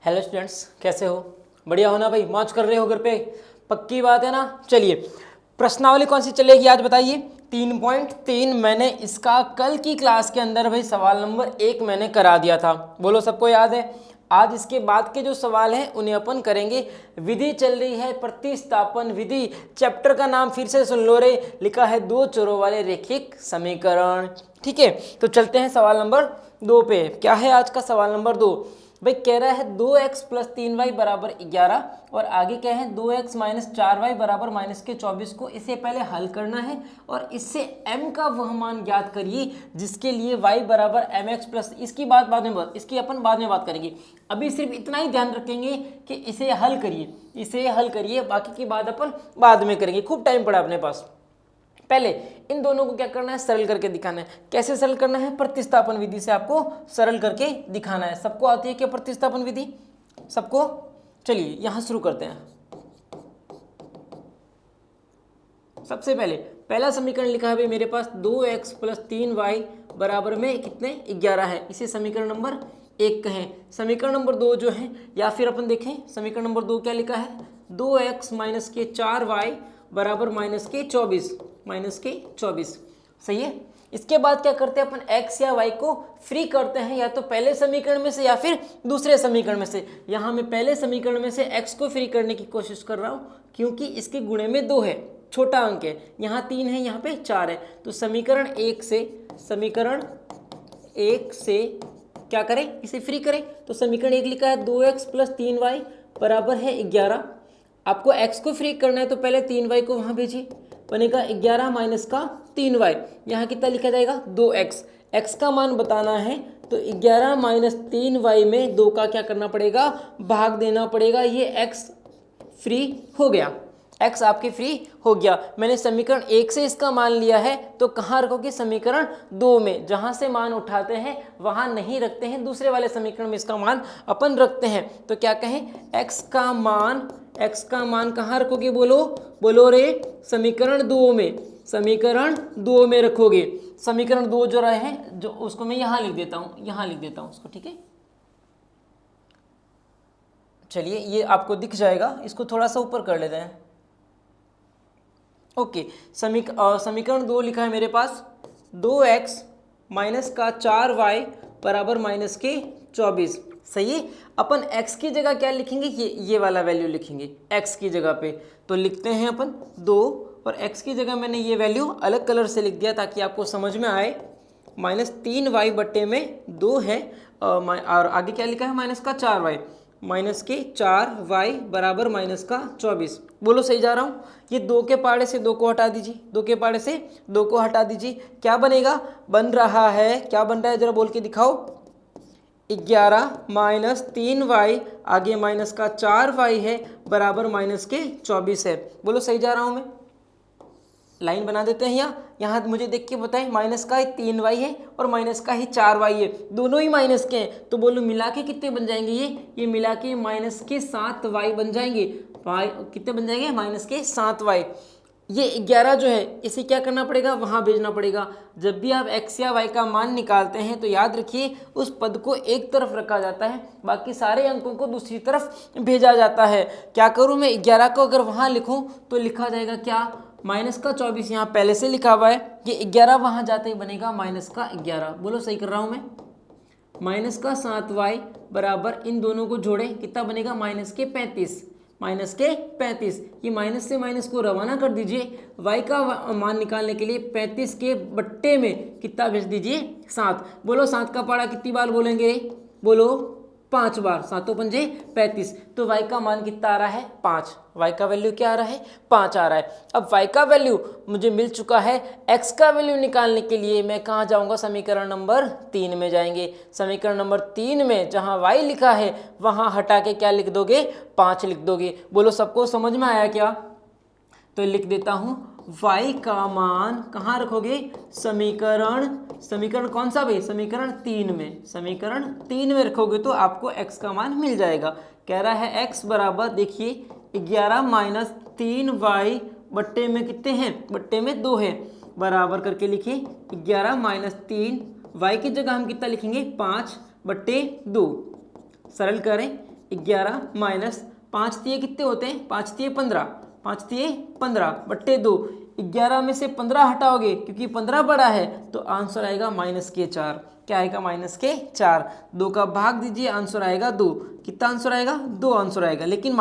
Hello students, कैसे हो? बढ़िया हो ना भाई? मौज कर रहे हो घर पे? पक्की बात है ना? चलिए, प्रश्नावली कौन सी चलेगी आज बताइए। 3.3 मैंने इसका कल की क्लास के अंदर भाई सवाल नंबर 1 मैंने करा दिया था। बोलो, सबको याद है? आज इसके बाद के जो सवाल हैं उन्हें अपन करेंगे। विधि चल रही है प्रतिस्थापन विधि। चैप्टर का नाम फिर से सुन लो रे, लिखा है दो चरों वाले रैखिक समीकरण। ठीक है, तो चलते हैं सवाल नंबर 2 पे। क्या है आज का सवाल नंबर 2? भाई कह रहा है 2x प्लस 3y बराबर 11 और आगे क्या है 2x माइनस 4y बराबर माइनस के 24 को इसे पहले हल करना है और इससे m का वह मान ज्ञात करिए जिसके लिए y बराबर mx प्लस इसकी इसकी अपन बाद में बात करेंगे। अभी सिर्फ इतना ही ध्यान रखेंगे कि इसे हल करिए, बाकी की बात अपन बाद में करेंगे। खूब टाइम पड़ा अपने पास। पहले इन दोनों को क्या करना है, सरल करके दिखाना है। कैसे सरल करना है? प्रतिस्थापन विधि से आपको सरल करके दिखाना है। सबको आती है क्या प्रतिस्थापन विधि? सबको? चलिए यहां शुरू करते हैं। सबसे पहले पहला समीकरण लिखा है भाई मेरे पास 2x प्लस 3y बराबर में कितने 11 है। इसे समीकरण नंबर 1 कहें। समीकरण नंबर 2 जो है, या फिर अपन देखें समीकरण नंबर 2 क्या लिखा है, 2x माइनस के 4y बराबर माइनस के 24। सही है। इसके बाद क्या करते हैं अपन, x या y को फ्री करते हैं, या तो पहले समीकरण में से या फिर दूसरे समीकरण में से। यहां मैं पहले समीकरण में से x को फ्री करने की कोशिश कर रहा हूं क्योंकि इसके गुणे में 2 है, छोटा अंक है। यहाँ 3 है, यहाँ पे 4 है। तो समीकरण 1 से क्या करें, इसे फ्री करें। तो समीकरण 1 लिखा है 2x प्लस 3y बराबर है 11। आपको x को फ्री करना है तो पहले 3y को वहां भेजिए, बनेगा 11 माइनस का 3y। यहाँ कितना लिखा जाएगा 2x। x का मान बताना है तो 11 माइनस 3y में 2 का क्या करना पड़ेगा, भाग देना पड़ेगा। ये x फ्री हो गया, x आपके फ्री हो गया। मैंने समीकरण 1 से इसका मान लिया है तो कहाँ रखोगे, समीकरण 2 में। जहाँ से मान उठाते हैं वहाँ नहीं रखते हैं, दूसरे वाले समीकरण में इसका मान अपन रखते हैं। तो क्या कहें, x का मान कहाँ रखोगे, बोलो रे, समीकरण 2 में रखोगे। समीकरण 2 जो रहे हैं जो उसको मैं यहाँ लिख देता हूँ उसको। ठीक है, चलिए ये आपको दिख जाएगा, इसको थोड़ा सा ऊपर कर लेते हैं। ओके, समीकरण 2 लिखा है मेरे पास 2x माइनस का 4y बराबर माइनस के 24। सही है। अपन x की जगह क्या लिखेंगे, ये वाला वैल्यू लिखेंगे x की जगह पे। तो लिखते हैं अपन 2 और x की जगह मैंने ये वैल्यू अलग कलर से लिख दिया ताकि आपको समझ में आए। माइनस 3y बट्टे में 2 है और आगे क्या लिखा है, माइनस का 4y, माइनस के 4y बराबर माइनस का 24। बोलो सही जा रहा हूँ? ये 2 के पाड़े से 2 को हटा दीजिए, क्या बनेगा, बन रहा है, क्या बन रहा है जरा बोल के दिखाओ। 11 माइनस 3y आगे माइनस का 4y है बराबर माइनस के 24 है। बोलो सही जा रहा हूँ मैं? लाइन बना देते हैं यहाँ मुझे देख के बताएं, माइनस का 3y है और माइनस का ही 4y है, दोनों ही माइनस के हैं। तो बोलो मिला के कितने बन जाएंगे, ये मिला के माइनस के 7y बन जाएंगे। कितने बन जाएंगे, माइनस के 7y। ये 11 जो है इसे क्या करना पड़ेगा, वहाँ भेजना पड़ेगा। जब भी आप x या y का मान निकालते हैं तो याद रखिए उस पद को एक तरफ रखा जाता है, बाकी सारे अंकों को दूसरी तरफ भेजा जाता है। क्या करूँ मैं, 11 को अगर वहाँ लिखूँ तो लिखा जाएगा क्या, माइनस का 24 यहाँ पहले से लिखा हुआ है, ये 11 वहाँ जाते ही बनेगा माइनस का 11। बोलो सही कर रहा हूँ मैं? माइनस का 7y बराबर इन दोनों को जोड़े कितना बनेगा, माइनस के 35। ये माइनस से माइनस को रवाना कर दीजिए। y का मान निकालने के लिए 35 के बट्टे में कितना भेज दीजिए, 7। बोलो 7 का पारा कितनी बार बोलेंगे, बोलो 5 बार, 7 पंजे 35। तो y का मान कितना आ रहा है, 5। y का वैल्यू क्या आ रहा है, 5 आ रहा है। अब y का वैल्यू मुझे मिल चुका है, x का वैल्यू निकालने के लिए मैं कहाँ जाऊँगा, समीकरण नंबर 3 में जाएंगे। समीकरण नंबर 3 में जहाँ y लिखा है वहाँ हटा के क्या लिख दोगे, 5 लिख दोगे। बोलो सबको समझ में आया क्या? तो लिख देता हूँ y का मान कहाँ रखोगे, समीकरण कौन सा भाई, समीकरण 3 में रखोगे तो आपको x का मान मिल जाएगा। कह रहा है x बराबर, देखिए 11 माइनस 3y बट्टे में कितने हैं, बट्टे में 2 है, बराबर करके लिखिए 11 माइनस 3, y की जगह हम कितना लिखेंगे, 5 बट्टे 2। सरल करें, 11 माइनस 5 तिये कितने होते हैं, 5 तिये 15, 5 तिये 15 बट्टे 2, 11 में से 15 हटाओगे क्योंकि 15 बड़ा है तो आंसर आएगा -4। क्या आएगा -4। 2 का भाग दीजिए, आंसर आएगा 2। कितना आंसर आएगा, 2 आंसर आएगा, लेकिन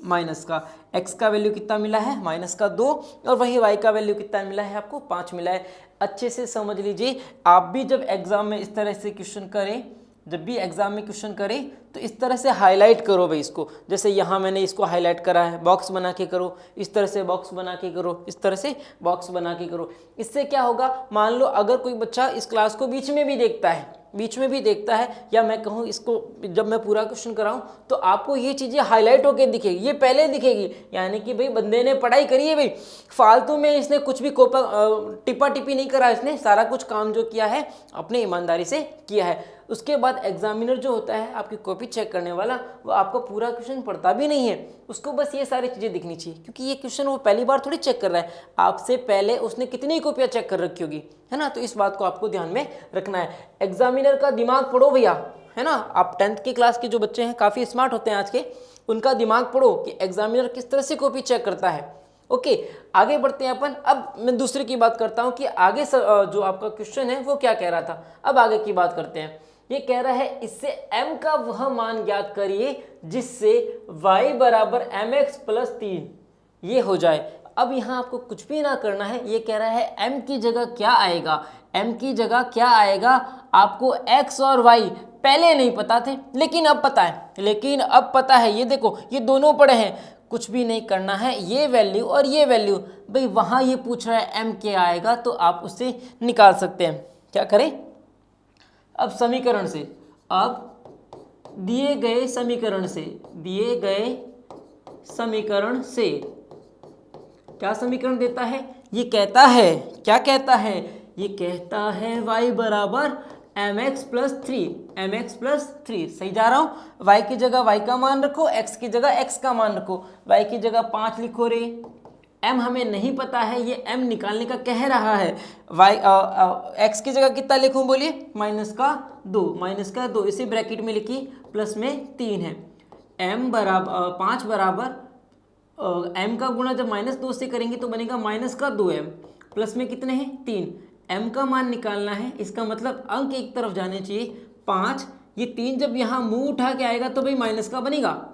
माइनस का x का वैल्यू कितना मिला है, -2, और वही y का वैल्यू कितना मिला है आपको, 5 मिला है। अच्छे से समझ लीजिए, आप भी जब एग्जाम में इस तरह से क्वेश्चन करें, जब भी एग्जाम में क्वेश्चन करें तो इस तरह से हाईलाइट करो भाई इसको। जैसे यहाँ मैंने इसको हाईलाइट करा है, बॉक्स बना के करो, इस तरह से बॉक्स बना के करो, इस तरह से बॉक्स बना के करो। इससे क्या होगा, मान लो अगर कोई बच्चा इस क्लास को बीच में भी देखता है, या मैं कहूँ इसको जब मैं पूरा क्वेश्चन कराऊँ तो आपको ये चीज़ें हाईलाइट होकर दिखेगी, ये पहले दिखेगी, यानी कि भाई बंदे ने पढ़ाई करी है भाई, फालतू में इसने कुछ भी टिपा टिपी नहीं करा, इसने सारा कुछ काम जो किया है अपने ईमानदारी से किया है। उसके बाद एग्जामिनर जो होता है आपकी कॉपी चेक करने वाला, वो आपका पूरा क्वेश्चन पढ़ता भी नहीं है, उसको बस ये सारी चीज़ें दिखनी चाहिए, क्योंकि ये क्वेश्चन वो पहली बार थोड़ी चेक कर रहा है, आपसे पहले उसने कितनी कॉपियाँ चेक कर रखी होगी, है ना। तो इस बात को आपको ध्यान में रखना है। एग्जामिनर का दिमाग पढ़ो भैया, है ना। आप 10th की क्लास के जो बच्चे हैं काफ़ी स्मार्ट होते हैं आज के, उनका दिमाग पढ़ो कि एग्जामिनर किस तरह से कॉपी चेक करता है। ओके, आगे बढ़ते हैं अपन। अब मैं दूसरे की बात करता हूँ कि आगे जो आपका क्वेश्चन है वो क्या कह रहा था। अब आगे की बात करते हैं। ये कह रहा है इससे m का वह मान ज्ञात करिए जिससे y बराबर mx प्लस 3 ये हो जाए। अब यहाँ आपको कुछ भी ना करना है, ये कह रहा है m की जगह क्या आएगा, m की जगह क्या आएगा। आपको x और y पहले नहीं पता थे, लेकिन अब पता है, ये देखो ये दोनों पड़े हैं, कुछ भी नहीं करना है, ये वैल्यू और ये वैल्यू, भाई वहाँ ये पूछ रहा है m क्या आएगा तो आप उससे निकाल सकते हैं। क्या करें, अब समीकरण से, अब दिए गए समीकरण से क्या समीकरण देता है, ये कहता है, क्या कहता है, ये कहता है y बराबर mx प्लस 3, सही जा रहा हूँ। y की जगह y का मान रखो, x की जगह x का मान रखो, y की जगह 5 लिखो रे, m हमें नहीं पता है, ये m निकालने का कह रहा है। x की जगह कितना लिखूं बोलिए, -2, इसे ब्रैकेट में लिखिए, प्लस में 3 है। m बराबर 5 बराबर m का गुणा जब -2 से करेंगे तो बनेगा -2m, प्लस में कितने हैं 3, m का मान निकालना है, इसका मतलब अंक एक तरफ जाने चाहिए 5, ये 3 जब यहाँ मुंह उठा के आएगा तो भाई माइनस का बनेगा,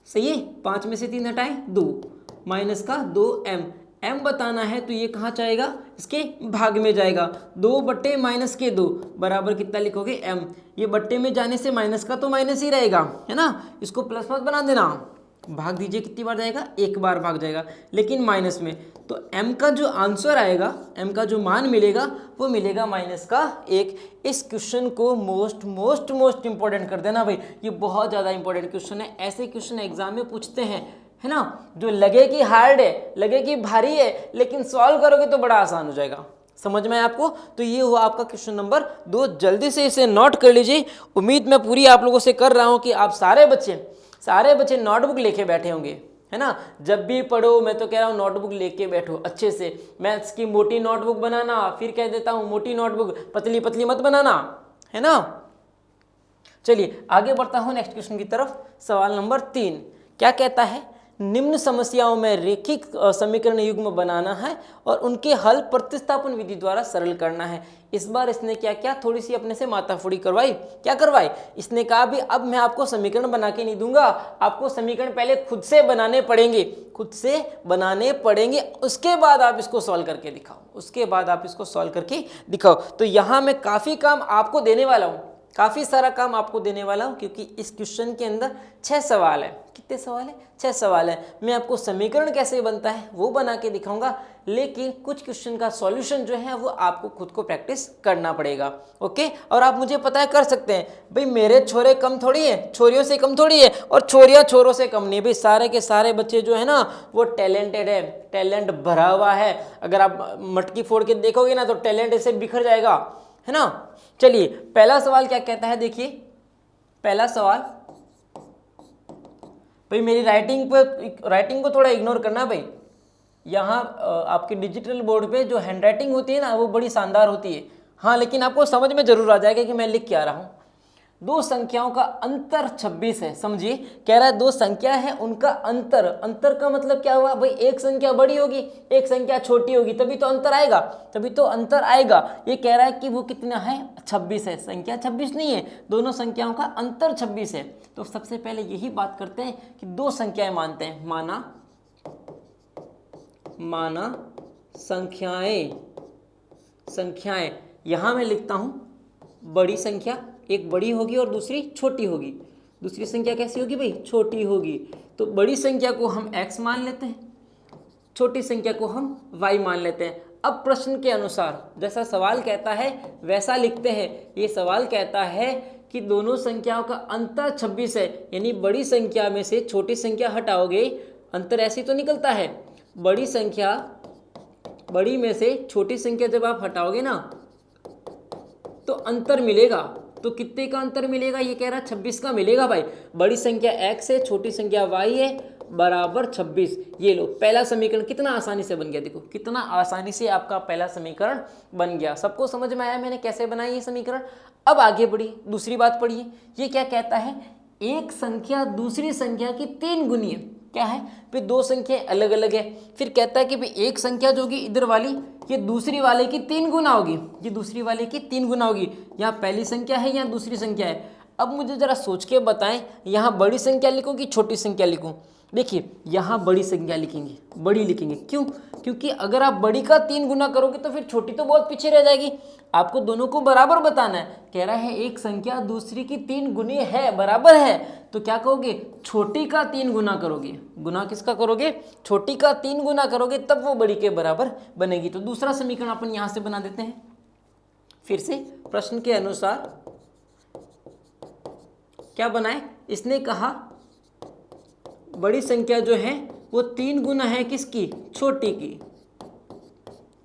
सही है। 5 में से 3 हटाएं 2, -2m, m बताना है तो ये कहाँ जाएगा, इसके भाग में जाएगा, 2 बट्टे -2 बराबर कितना लिखोगे m, ये बट्टे में जाने से माइनस का तो माइनस ही रहेगा, है ना, इसको प्लस मत बना देना, भाग दीजिए कितनी बार जाएगा, एक बार भाग जाएगा, लेकिन माइनस में, तो m का जो आंसर आएगा, m का जो मान मिलेगा वो मिलेगा -1। इस क्वेश्चन को मोस्ट इंपॉर्टेंट कर देना भाई, ये बहुत ज़्यादा इंपॉर्टेंट क्वेश्चन है। ऐसे क्वेश्चन एग्जाम में पूछते हैं, है ना, जो लगे कि हार्ड है, लगे कि भारी है, लेकिन सॉल्व करोगे तो बड़ा आसान हो जाएगा। समझ में आपको, तो ये हुआ आपका क्वेश्चन नंबर 2। जल्दी से इसे नोट कर लीजिए। उम्मीद मैं पूरी आप लोगों से कर रहा हूँ कि आप सारे बच्चे नोटबुक लेके बैठे होंगे, है ना। जब भी पढ़ो, मैं तो कह रहा हूँ नोटबुक लेके बैठो अच्छे से। मैथ्स की मोटी नोटबुक बनाना, फिर कह देता हूँ मोटी नोटबुक, पतली पतली मत बनाना, है ना। चलिए आगे बढ़ता हूँ नेक्स्ट क्वेश्चन की तरफ। सवाल नंबर 3 क्या कहता है, निम्न समस्याओं में रेखिक समीकरण युग्म बनाना है और उनके हल प्रतिस्थापन विधि द्वारा सरल करना है। इस बार इसने क्या किया, थोड़ी सी अपने से माथाफोड़ी करवाई। क्या करवाई, इसने कहा भी अब मैं आपको समीकरण बना के नहीं दूंगा, आपको समीकरण पहले खुद से बनाने पड़ेंगे, उसके बाद आप इसको सॉल्व करके दिखाओ। तो यहाँ मैं काफ़ी काम आपको देने वाला हूँ, काफ़ी सारा काम आपको देने वाला हूँ, क्योंकि इस क्वेश्चन के अंदर 6 सवाल है। कितने सवाल है, 6 सवाल है। मैं आपको समीकरण कैसे बनता है वो बना के दिखाऊंगा, लेकिन कुछ क्वेश्चन का सॉल्यूशन जो है वो आपको खुद को प्रैक्टिस करना पड़ेगा। ओके, और आप मुझे पता है कर सकते हैं भाई, मेरे छोरे कम थोड़ी है, छोरियों से कम थोड़ी है, और छोरियाँ छोरों से कम नहीं भाई, सारे के सारे बच्चे जो है ना वो टैलेंटेड है, टैलेंट भरा हुआ है। अगर आप मटकी फोड़ के देखोगे ना तो टैलेंट ऐसे बिखर जाएगा, है ना। चलिए पहला सवाल क्या कहता है, देखिए पहला सवाल, भाई मेरी राइटिंग को थोड़ा इग्नोर करना भाई। यहाँ आपके डिजिटल बोर्ड पे जो हैंडराइटिंग होती है ना वो बड़ी शानदार होती है, हाँ, लेकिन आपको समझ में जरूर आ जाएगा कि मैं लिख क्या रहा हूँ। दो संख्याओं का अंतर 26 है। समझिए, कह रहा है दो संख्या है उनका अंतर। अंतर का मतलब क्या हुआ भाई, एक संख्या बड़ी होगी एक संख्या छोटी होगी, तभी तो अंतर आएगा, तभी तो अंतर आएगा। ये कह रहा है कि वो कितना है, 26 है। संख्या 26 नहीं है, दोनों संख्याओं का अंतर 26 है। तो सबसे पहले यही बात करते हैं कि दो संख्याएं मानते हैं। माना संख्याएं यहां मैं लिखता हूं बड़ी संख्या, एक बड़ी होगी और दूसरी छोटी होगी। दूसरी संख्या कैसी होगी भाई, छोटी होगी। तो बड़ी संख्या को हम x मान लेते हैं, छोटी संख्या को हम y मान लेते हैं। अब प्रश्न के अनुसार जैसा सवाल कहता है वैसा लिखते हैं। ये सवाल कहता है कि दोनों संख्याओं का अंतर 26 है, यानी बड़ी संख्या में से छोटी संख्या हटाओगे, अंतर ऐसे तो निकलता है। बड़ी में से छोटी संख्या जब आप हटाओगे ना तो अंतर मिलेगा। तो कितने का अंतर मिलेगा, ये कह रहा है 26 का मिलेगा भाई। बड़ी संख्या x है, छोटी संख्या y है, बराबर 26। ये लो, पहला समीकरण कितना आसानी से बन गया। देखो कितना आसानी से आपका पहला समीकरण बन गया। सबको समझ में आया मैंने कैसे बनाया ये समीकरण। अब आगे बढ़िए, दूसरी बात पढ़िए। ये क्या कहता है, एक संख्या दूसरी संख्या की 3 गुनी है। क्या है, फिर दो संख्याएं अलग अलग है। फिर कहता है कि भाई एक संख्या जो होगी इधर वाली, ये दूसरी वाले की 3 गुना होगी, ये दूसरी वाले की 3 गुना होगी। यहाँ पहली संख्या है, यहाँ दूसरी संख्या है। अब मुझे जरा सोच के बताएं, यहाँ बड़ी संख्या लिखूं कि छोटी संख्या लिखूं। देखिए यहाँ बड़ी संख्या लिखेंगे, बड़ी लिखेंगे। क्यों, क्योंकि अगर आप बड़ी का 3 गुना करोगे तो फिर छोटी तो बहुत पीछे रह जाएगी। आपको दोनों को बराबर बताना है। कह रहा है एक संख्या दूसरी की 3 गुनी है, बराबर है, तो क्या कहोगे, छोटी का 3 गुना करोगे। गुना किसका करोगे, छोटी का 3 गुना करोगे, तब वो बड़ी के बराबर बनेगी। तो दूसरा समीकरण अपन यहां से बना देते हैं। फिर से प्रश्न के अनुसार क्या बनाए, इसने कहा बड़ी संख्या जो है वो 3 गुना है किसकी, छोटी की।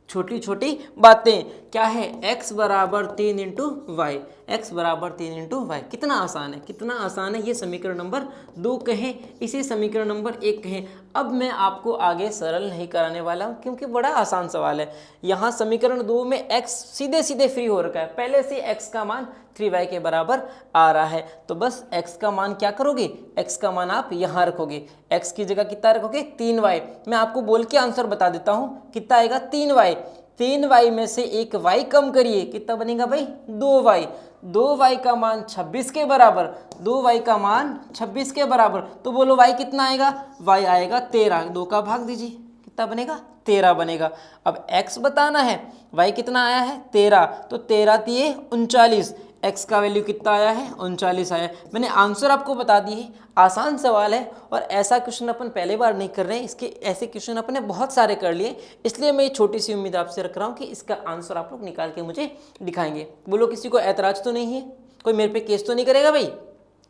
छोटी छोटी बातें क्या है, x बराबर 3 इंटू वाई, x बराबर 3 इंटू वाई। कितना आसान है, कितना आसान है। ये समीकरण नंबर 2 कहें, इसे समीकरण नंबर 1 कहें। अब मैं आपको आगे सरल नहीं कराने वाला हूँ क्योंकि बड़ा आसान सवाल है। यहाँ समीकरण 2 में x सीधे सीधे फ्री हो रखा है, पहले से x का मान 3y के बराबर आ रहा है। तो बस x का मान क्या करोगे, x का मान आप यहाँ रखोगे, x की जगह कितना रखोगे, 3y। मैं आपको बोल के आंसर बता देता हूँ, कितना आएगा, 3y। 3y में से एक y कम करिए, कितना बनेगा भाई, 2y। 2y का मान 26 के बराबर, 2y का मान 26 के बराबर। तो बोलो y कितना आएगा, y आएगा 13। 2 का भाग दीजिए, कितना बनेगा, 13 बनेगा। अब x बताना है, y कितना आया है, 13। तो 13 तिये 39, x का वैल्यू कितना आया है, 39 आया है। मैंने आंसर आपको बता दिए। आसान सवाल है और ऐसा क्वेश्चन अपन पहले बार नहीं कर रहे हैं, इसके ऐसे क्वेश्चन अपने बहुत सारे कर लिए, इसलिए मैं ये छोटी सी उम्मीद आपसे रख रहा हूँ कि इसका आंसर आप लोग निकाल के मुझे दिखाएंगे। बोलो किसी को ऐतराज तो नहीं है, कोई मेरे पे केस तो नहीं करेगा भाई,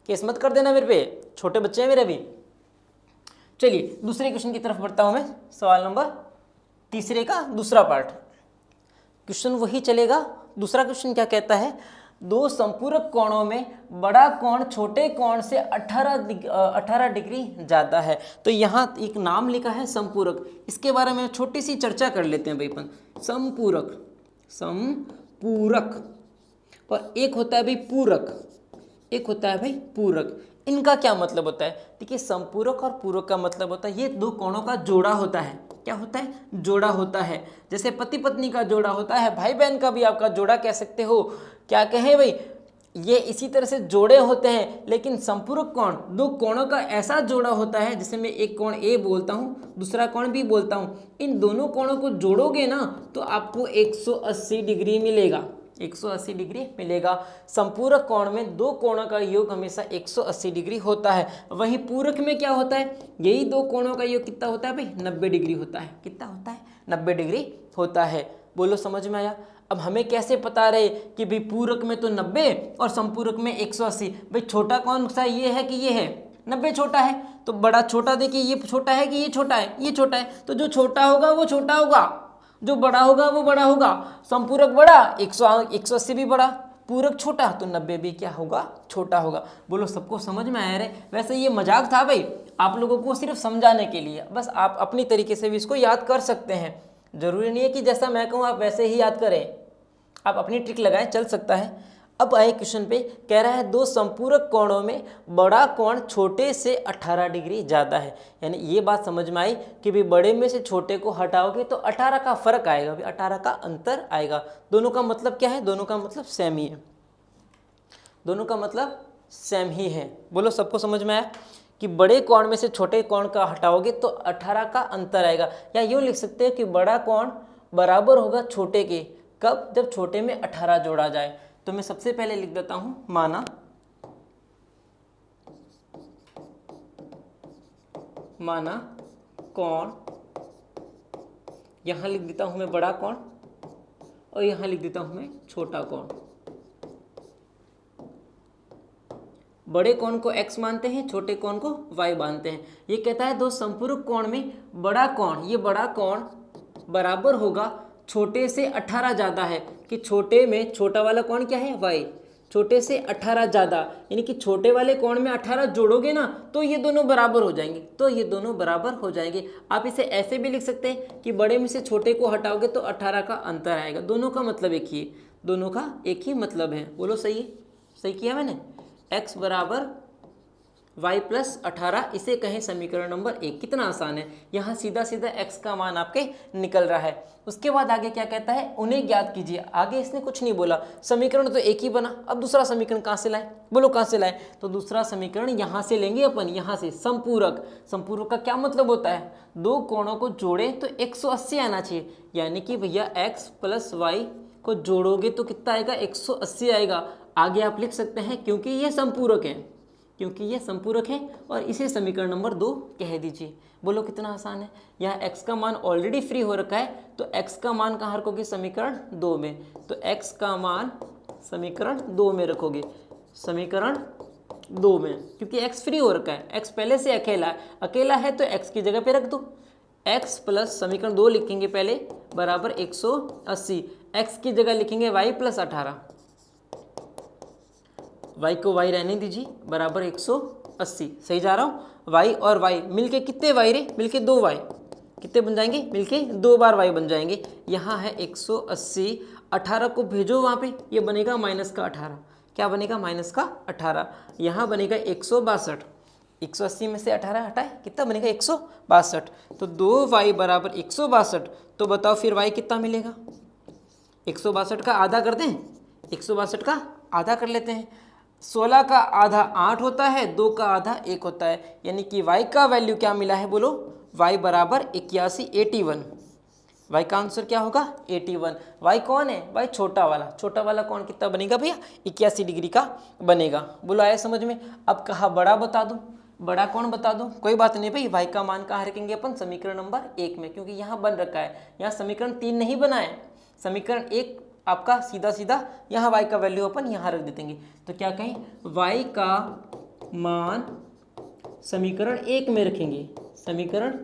केस मत कर देना मेरे पे, छोटे बच्चे हैं मेरे भी। चलिए दूसरे क्वेश्चन की तरफ बढ़ता हूँ मैं, सवाल नंबर तीसरे का दूसरा पार्ट। क्वेश्चन वही चलेगा। दूसरा क्वेश्चन क्या कहता है, दो संपूरक कोणों में बड़ा कोण छोटे कोण से 18 डिग्री ज़्यादा है। तो यहाँ एक नाम लिखा है संपूरक, इसके बारे में छोटी सी चर्चा कर लेते हैं भाई अपन। संपूरक और एक होता है भाई पूरक, एक होता है भाई पूरक। इनका क्या मतलब होता है, देखिए संपूरक और पूरक का मतलब होता है ये दो कोणों का जोड़ा होता है। क्या होता है, जोड़ा होता है। जैसे पति पत्नी का जोड़ा होता है, भाई बहन का भी आपका जोड़ा कह सकते हो। क्या कहें भाई, ये इसी तरह से जोड़े होते हैं। लेकिन संपूरक कोण दो कोणों का ऐसा जोड़ा होता है, जैसे मैं एक कोण ए बोलता हूँ, दूसरा कोण बी बोलता हूँ, इन दोनों कोणों को जोड़ोगे ना तो आपको 180 डिग्री मिलेगा, 180 डिग्री मिलेगा। संपूरक कोण में दो कोणों का योग हमेशा 180 डिग्री होता है। वहीं पूरक में क्या होता है, यही दो कोणों का योग कितना होता है भाई, 90 डिग्री होता है। कितना होता है, 90 डिग्री होता है। बोलो समझ में आया। अब हमें कैसे पता रहे कि भाई पूरक में तो 90 और संपूरक में 180, भाई छोटा कौन सा ये है कि ये है, 90 छोटा है तो बड़ा छोटा, देखिए ये छोटा है कि ये छोटा है, ये छोटा है, तो जो छोटा होगा वो छोटा होगा, जो बड़ा होगा वो बड़ा होगा। संपूरक बड़ा 180 भी बड़ा, पूरक छोटा तो 90 भी क्या होगा, छोटा होगा। बोलो सबको समझ में आया रे। वैसे ये मजाक था भाई, आप लोगों को सिर्फ समझाने के लिए, बस आप अपनी तरीके से भी इसको याद कर सकते हैं। जरूरी नहीं है कि जैसा मैं कहूँ आप वैसे ही याद करें, आप अपनी ट्रिक लगाएं, चल सकता है। अब आए क्वेश्चन पे, कह रहा है दो संपूरक कोणों में बड़ा कोण छोटे से 18 डिग्री ज़्यादा है। यानी ये बात समझ में आई कि भाई बड़े में से छोटे को हटाओगे तो 18 का फर्क आएगा, भाई 18 का अंतर आएगा। दोनों का मतलब क्या है? दोनों का मतलब सेम ही है, दोनों का मतलब सेम ही है। बोलो सबको समझ में आया कि बड़े कोण में से छोटे कोण का हटाओगे तो 18 का अंतर आएगा। या यूँ लिख सकते हैं कि बड़ा कोण बराबर होगा छोटे के, कब? जब छोटे में 18 जोड़ा जाए। तो मैं सबसे पहले लिख देता हूं, माना कोण, यहां लिख देता हूं मैं बड़ा कोण और यहां लिख देता हूं मैं छोटा कोण। बड़े कोण को x मानते हैं, छोटे कोण को y मानते हैं। ये कहता है दो संपूरक कोण में बड़ा कोण, ये बड़ा कोण बराबर होगा छोटे से 18 ज़्यादा है, कि छोटे में छोटा वाला कोण क्या है? y, छोटे से 18 ज़्यादा, यानी कि छोटे वाले कोण में 18 जोड़ोगे ना तो ये दोनों बराबर हो जाएंगे, तो ये दोनों बराबर हो जाएंगे। आप इसे ऐसे भी लिख सकते हैं कि बड़े में से छोटे को हटाओगे तो 18 का अंतर आएगा। दोनों का मतलब एक ही है, दोनों का एक ही मतलब है। बोलो सही है? सही किया मैंने। x बराबर y प्लस 18, इसे कहें समीकरण नंबर 1। कितना आसान है, यहाँ सीधा सीधा x का मान आपके निकल रहा है। उसके बाद आगे क्या कहता है? उन्हें ज्ञात कीजिए। आगे इसने कुछ नहीं बोला, समीकरण तो एक ही बना। अब दूसरा समीकरण कहाँ से लाए? बोलो कहाँ से लाए? तो दूसरा समीकरण यहाँ से लेंगे अपन, यहाँ से संपूरक। संपूरक का क्या मतलब होता है? दो कोणों को जोड़े तो 180 आना चाहिए, यानी कि भैया x प्लस वाई को जोड़ोगे तो कितना आएगा? 180 आएगा। आगे आप लिख सकते हैं क्योंकि ये संपूरक है, क्योंकि ये संपूरक है, और इसे समीकरण नंबर 2 कह दीजिए। बोलो कितना आसान है। यहाँ x का मान ऑलरेडी फ्री हो रखा है, तो x का मान कहाँ रखोगे? समीकरण 2 में। तो x का मान समीकरण 2 में रखोगे, समीकरण 2 में, क्योंकि x फ्री हो रखा है। x पहले से अकेला है, अकेला है तो x की जगह पे रख दो। x प्लस समीकरण 2 लिखेंगे पहले बराबर 180, x की जगह लिखेंगे y प्लस 18, y को y रहने दीजिए, बराबर 180। सही जा रहा हूँ? y और y मिलके कितने y रे? मिलके 2y, कितने बन जाएंगे? मिलके 2 बार y बन जाएंगे। यहाँ है 180, 18 को भेजो वहाँ पे, ये बनेगा माइनस का 18। क्या बनेगा? माइनस का 18। यहाँ बनेगा 162, 180 में से 18 हटाए, कितना बनेगा? 162। तो 2y बराबर 162। तो बताओ फिर y कितना मिलेगा? 162 का आधा कर दें, 162 का आधा कर लेते हैं। 16 का आधा 8 होता है, 2 का आधा 1 होता है, यानी कि y का वैल्यू क्या मिला है? बोलो y बराबर 81, 81। y का आंसर क्या होगा? 81। y कौन है? y छोटा वाला। छोटा वाला कौन कितना बनेगा भैया? 81 डिग्री का बनेगा। बोलो आया समझ में? अब कहा बड़ा बता दूं, बड़ा कौन बता दूं? कोई बात नहीं भाई, y का मान कहाँ रखेंगे अपन? समीकरण नंबर 1 में, क्योंकि यहाँ बन रखा है। यहाँ समीकरण 3 नहीं बना है, समीकरण 1 आपका सीधा सीधा यहाँ y का वैल्यू अपन यहाँ रख देंगे। तो क्या कहें? y का मान समीकरण 1 में रखेंगे, समीकरण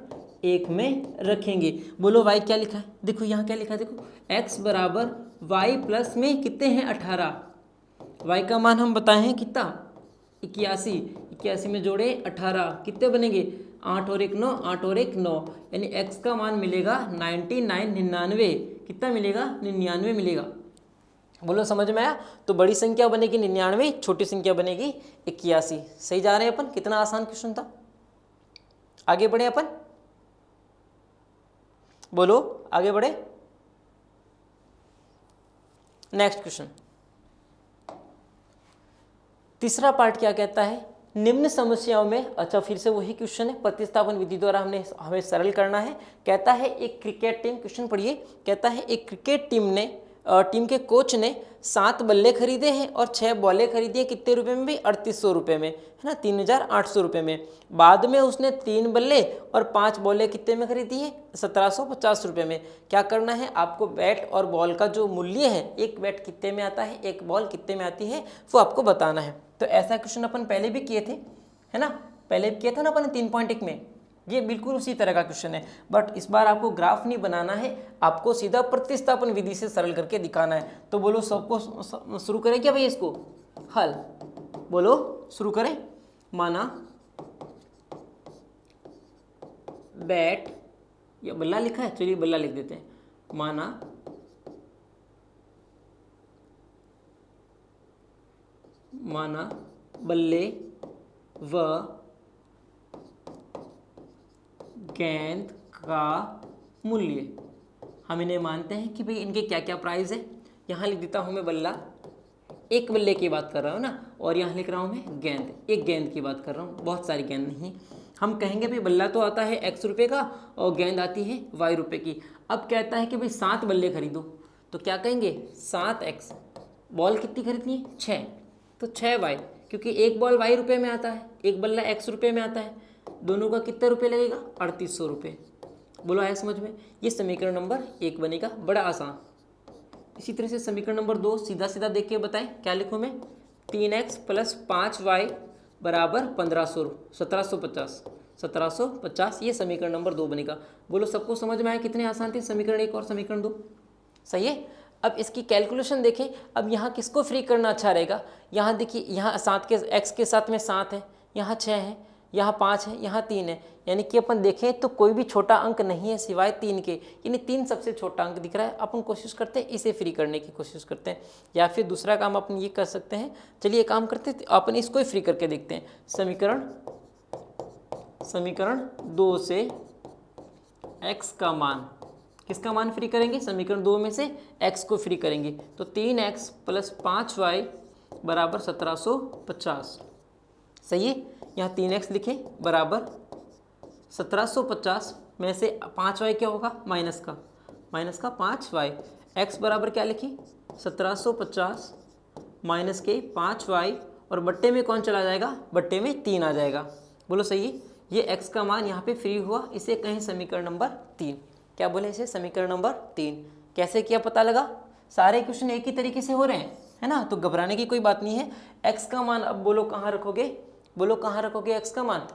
1 में रखेंगे। बोलो y क्या लिखा है? देखो यहाँ क्या लिखा है, देखो x बराबर y प्लस में कितने हैं? 18। y का मान हम बताए हैं कितना? 81। 81 में जोड़े 18, कितने बनेंगे? 8 और 1 9, 8 और 1 9, यानी x का मान मिलेगा 99। कितना मिलेगा? 99 मिलेगा। बोलो समझ में आया? तो बड़ी संख्या बनेगी 99, छोटी संख्या बनेगी 81। सही जा रहे हैं अपन? कितना आसान क्वेश्चन था। आगे बढ़े अपन, बोलो आगे बढ़े। नेक्स्ट क्वेश्चन, तीसरा पार्ट क्या कहता है? निम्न समस्याओं में, अच्छा फिर से वही क्वेश्चन है, प्रतिस्थापन विधि द्वारा हमें सरल करना है। कहता है एक क्रिकेट टीम, क्वेश्चन पढ़िए, कहता है एक क्रिकेट टीम के कोच ने 7 बल्ले खरीदे हैं और 6 बॉलें खरीदी है। कितने रुपए में भी? 3800 रुपये में, है ना, 3800 रुपये में। बाद में उसने 3 बल्ले और 5 बॉलें कितने में खरीदी है? 1750 रुपये में। क्या करना है आपको? बैट और बॉल का जो मूल्य है, एक बैट कितने में आता है, एक बॉल कितने में आती है, वो आपको बताना है। तो ऐसा क्वेश्चन अपन पहले भी किए थे, है ना, पहले भी किया था ना अपन 3.1 में। ये बिल्कुल उसी तरह का क्वेश्चन है, बट इस बार आपको ग्राफ नहीं बनाना है, आपको सीधा प्रतिस्थापन विधि से सरल करके दिखाना है। तो बोलो सबको शुरू करें क्या भाई इसको हल? बोलो शुरू करें। माना बैट, या बल्ला लिखा है, चलिए बल्ला लिख देते हैं। माना माना बल्ले व गेंद का मूल्य। हम इन्हें मानते हैं कि भाई इनके क्या क्या प्राइस है। यहाँ लिख देता हूँ मैं बल्ला, एक बल्ले की बात कर रहा हूँ ना, और यहाँ लिख रहा हूँ मैं गेंद, एक गेंद की बात कर रहा हूँ, बहुत सारी गेंद नहीं। हम कहेंगे भाई बल्ला तो आता है x रुपये का और गेंद आती है y रुपये की। अब कहता है कि भाई 7 बल्ले खरीदो, तो क्या कहेंगे 7x। बॉल कितनी खरीदनी है 6, तो 6y, क्योंकि एक बॉल y रुपये में आता है, एक बल्ला x रुपये में आता है, दोनों का कितने रुपये लगेगा 3800 रुपये। बोलो आया समझ में। ये समीकरण नंबर 1 बनेगा, बड़ा आसान। इसी तरह से समीकरण नंबर 2 सीधा सीधा देख के बताएं, क्या लिखूँ मैं, 3x + 5y बराबर 1750। ये समीकरण नंबर 2 बनेगा। बोलो सबको समझ में आया कितने आसान थे समीकरण 1 और समीकरण 2, सही है। अब इसकी कैलकुलेशन देखें। अब यहाँ किसको फ्री करना अच्छा रहेगा, यहाँ देखिए, यहाँ 7 के x के साथ में 7 है, यहाँ 6 है, यहाँ 5 है, यहाँ 3 है, यानी कि अपन देखें तो कोई भी छोटा अंक नहीं है सिवाय 3 के, यानी 3 सबसे छोटा अंक दिख रहा है। अपन कोशिश करते हैं इसे फ्री करने की कोशिश करते हैं, या फिर दूसरा काम अपन ये कर सकते हैं। चलिए काम करते हैं, अपन इसको ही फ्री करके देखते हैं। समीकरण 2 से x का मान, किसका मान फ्री करेंगे, समीकरण 2 में से x को फ्री करेंगे, तो 3x + 5y बराबर 1750, सही है। यहाँ 3x लिखें बराबर 1750 में से 5y क्या होगा, माइनस का 5y, x बराबर क्या लिखें 1750 माइनस के 5y, और बट्टे में कौन चला जाएगा, बट्टे में 3 आ जाएगा। बोलो सही है। ये x का मान यहाँ पे फ्री हुआ, इसे कहें समीकरण नंबर 3। क्या बोले इसे, समीकरण नंबर 3। कैसे किया पता लगा, सारे क्वेश्चन एक ही तरीके से हो रहे हैं, है ना, तो घबराने की कोई बात नहीं है। x का मान अब बोलो कहाँ रखोगे, बोलो कहाँ रखोगे x का मान,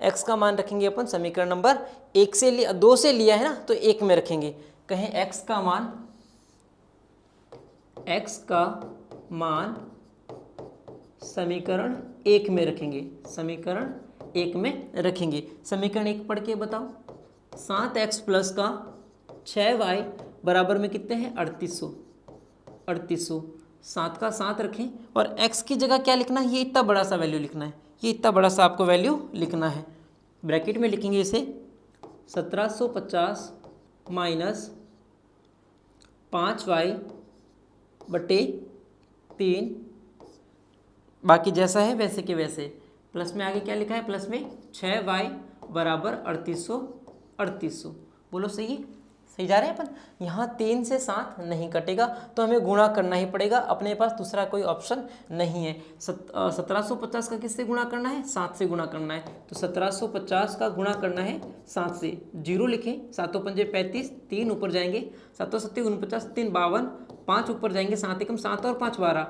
x का मान रखेंगे अपन समीकरण नंबर 1 से 2 से लिया है ना, तो 1 में रखेंगे। कहें x का मान समीकरण 1 में रखेंगे, समीकरण 1 में रखेंगे। समीकरण 1 पढ़ के बताओ, 7x + का 6y बराबर में कितने हैं 3800। 7 का 7 रखें, और x की जगह क्या लिखना है, ये इतना बड़ा सा वैल्यू लिखना है, ये इतना बड़ा सा आपको वैल्यू लिखना है। ब्रैकेट में लिखेंगे इसे 1750 माइनस 5y बटे 3, बाकी जैसा है वैसे के वैसे, प्लस में आगे क्या लिखा है, प्लस में 6y बराबर 3800। बोलो सही है, सही जा रहे हैं अपन। यहाँ 3 से 7 नहीं कटेगा, तो हमें गुणा करना ही पड़ेगा, अपने पास दूसरा कोई ऑप्शन नहीं है। 1750 का किससे गुणा करना है, 7 से गुणा करना है, तो 1750 का गुणा करना है 7 से। 0 लिखें, 7 × 5 = 35, 3 ऊपर जाएंगे, 7 × 7 = 49, 3 52, 5 ऊपर जाएंगे, 7 × 7 और 5 12,